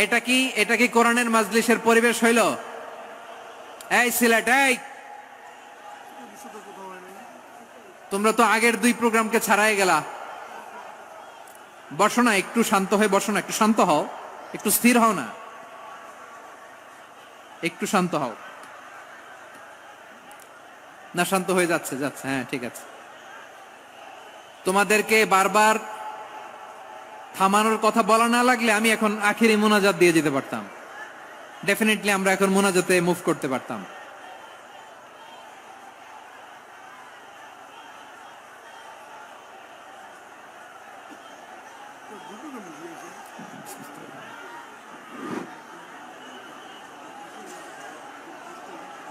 এটা কি কোরআনের মাজলিসের পরিবেশ হইল? এই সিলেট, এই তোমরা তো আগের 2 প্রোগ্রামকে ছাড়াই গেলা। বসো না, একটু শান্ত হয়ে বসো না, একটু শান্ত হও, একটু স্থির হও না, একটু শান্ত হও না। শান্ত হয়ে যাচ্ছে, হ্যাঁ ঠিক আছে। তোমাদেরকে বারবার থামানোর কথা বলা না লাগলে আমি এখন আখিরি মোনাজাত দিয়ে যেতে পারতাম। ডেফিনেটলি আমরা এখন মোনাজাতে মুভ করতে পারতাম।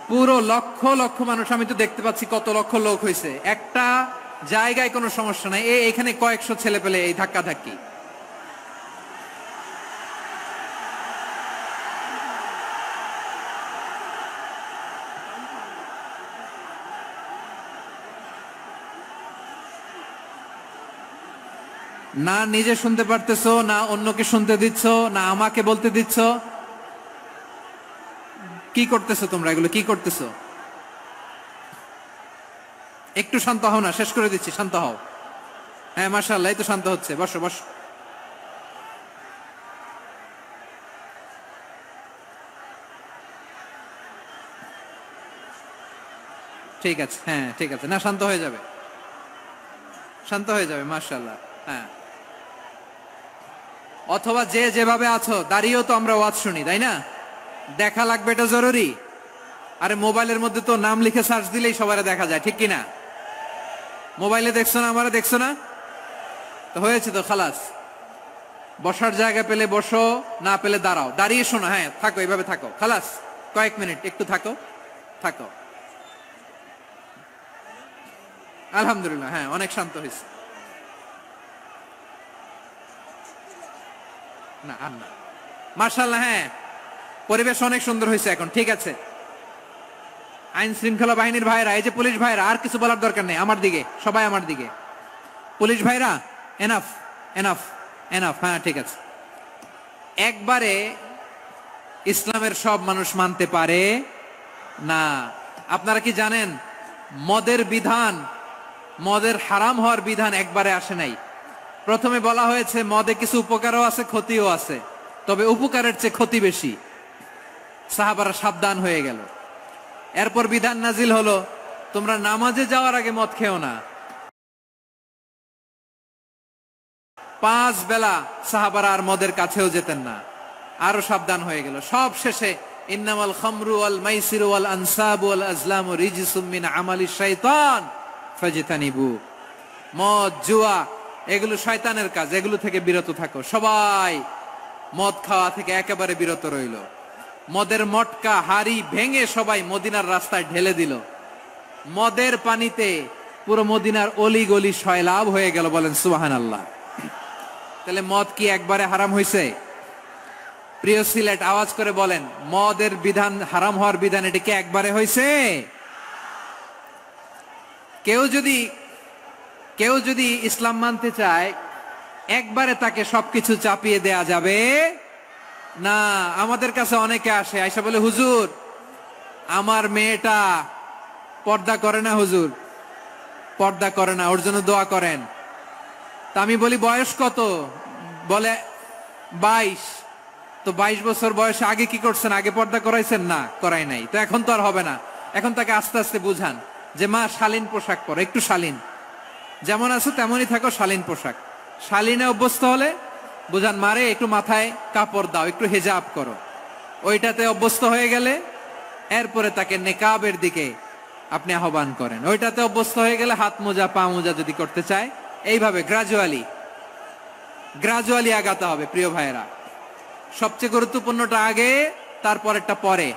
পুরো লক্ষ লক্ষ মানুষ, আমি তো দেখতে পাচ্ছি কত লক্ষ লোক হয়েছে। একটা জায়গায় কোনো সমস্যা নাই, এখানে কয়েকশো ছেলে পেলে এই ধাক্কা ধাক্কি। না নিজে শুনতে পারতেছো, না অন্যকে শুনতে দিচ্ছ, না আমাকে বলতে দিচ্ছ। কি করতেছো তোমরা, এগুলো কি করতেছো? একটু শান্ত হও না, শেষ করে দিচ্ছি, শান্ত হও। হ্যাঁ মাশাআল্লাহ, এই তো শান্ত হচ্ছে, বসো বসো। ঠিক আছে, হ্যাঁ ঠিক আছে, না শান্ত হয়ে যাবে, শান্ত হয়ে যাবে, মাশাআল্লাহ। হ্যাঁ, অথবা যে যেভাবে আছো দাঁড়িয়েও তো আমরা ওয়াজ শুনি, তাই না? দেখা লাগবে, এটা জরুরি। আরে মোবাইলের মধ্যে তো নাম লিখে সার্চ দিলেই সবারে দেখা যায়, ঠিক কিনা? মোবাইলে দেখছো না, আমারে দেখছো না, তো হয়েছে তো, খালাস। বসার জায়গা পেলে বসো, না পেলে দাঁড়াও, দাঁড়িয়ে শোনো, হ্যাঁ থাকো, এইভাবে থাকো, খালাস। কয়েক মিনিট একটু থাকো, থাকো। আলহামদুলিল্লাহ, হ্যাঁ অনেক শান্ত হয়েছে। না আর না, মাশাআল্লাহ, হ্যাঁ পরিবেশ অনেক সুন্দর হয়েছে এখন, ঠিক আছে। আইন শৃঙ্খলা বাহিনীর ভাইরা, এই যে পুলিশ ভাইরা, আর কিছু বলার দরকার নেই, আমার দিকে সবাই, আমার দিকে। পুলিশ ভাইরা, এনাফ এনাফ এনাফ, হ্যাঁ ঠিক আছে। একবারে ইসলামের সব মানুষ মানতে পারে না। আপনারা কি জানেন মদের বিধান, মদের হারাম হওয়ার বিধান একবারে আসে নাই। প্রথমে বলা হয়েছে মদে কিছু উপকারও আছে, ক্ষতিও আছে, তবে উপকারের চেয়ে ক্ষতি বেশি। সাহাবারা সাবধান হয়ে গেল। এরপর বিধান নাজিল হলো, তোমরা নামাজে যাওয়ার আগে মদ খেও না। 5 বেলা সাহাবারা আর মদের কাছেও যেতেন না, আরো সাবধান হয়ে গেল। সব শেষে ইন্নামাল খামরু ওয়াল মাইসিরু ওয়াল আনসাবু ওয়াল আজলামু রিজসুম মিন আমালিশ শাইতান ফাজতানিবু। মদ, জুয়া এগুলো শয়তানের কাজ, এগুলো থেকে বিরত থাকো। সবাই মদ খাওয়া থেকে একেবারে বিরত রইল। মদের মটকা হাড়ি ভেঙে সবাই মদিনার রাস্তায় ঢেলে দিল। মদের পানিতে পুরো মদিনার অলি গলি সয়লাভ হয়ে গেল, বলেন সুবহানাল্লাহ। তাহলে মদ কি একবারে হারাম হয়েছে? প্রিয় সিলেট, আওয়াজ করে বলেন, মদের বিধান, হারাম হওয়ার বিধান, এটা কি একবারে হয়েছে? কেউ যদি ইসলাম মানতে চায় একবারে তাকে সবকিছু চাপিয়ে দেয়া যাবে না। আমাদের কাছে অনেকে আসে, আয়সা বলে, হুজুর আমার মেয়েটা পর্দা করে না, হুজুর পর্দা করে না, ওর জন্য দোয়া করেন। তা আমি বলি বয়স কত? বলে 22। তো 22 বছর বয়সে আগে কি করছেন? আগে পর্দা করাইছেন? না, করাই নাই। তো এখন তো আর হবে না। এখন তাকে আস্তে আস্তে বুঝান যে মা শালীন পোশাক পরো, একটু শালীন, যেমন আছো তেমনই থাকো, শালীন পোশাক। শালীনে অভ্যস্ত হলে বুঝান, মারে একটু মাথায় কাপড় দাও, একটু হেজাব করো। ওইটাতে অভ্যস্ত হয়ে গেলে এরপরে তাকে নেকাবের দিকে আপনি আহ্বান করেন। ওইটাতে অভ্যস্ত হয়ে গেলে হাত মোজা পা মোজা যদি করতে চায়, এইভাবে গ্রাজুয়ালি আগাতে হবে প্রিয় ভাইয়েরা। সবচেয়ে গুরুত্বপূর্ণটা আগে, তারপরেরটা পরে।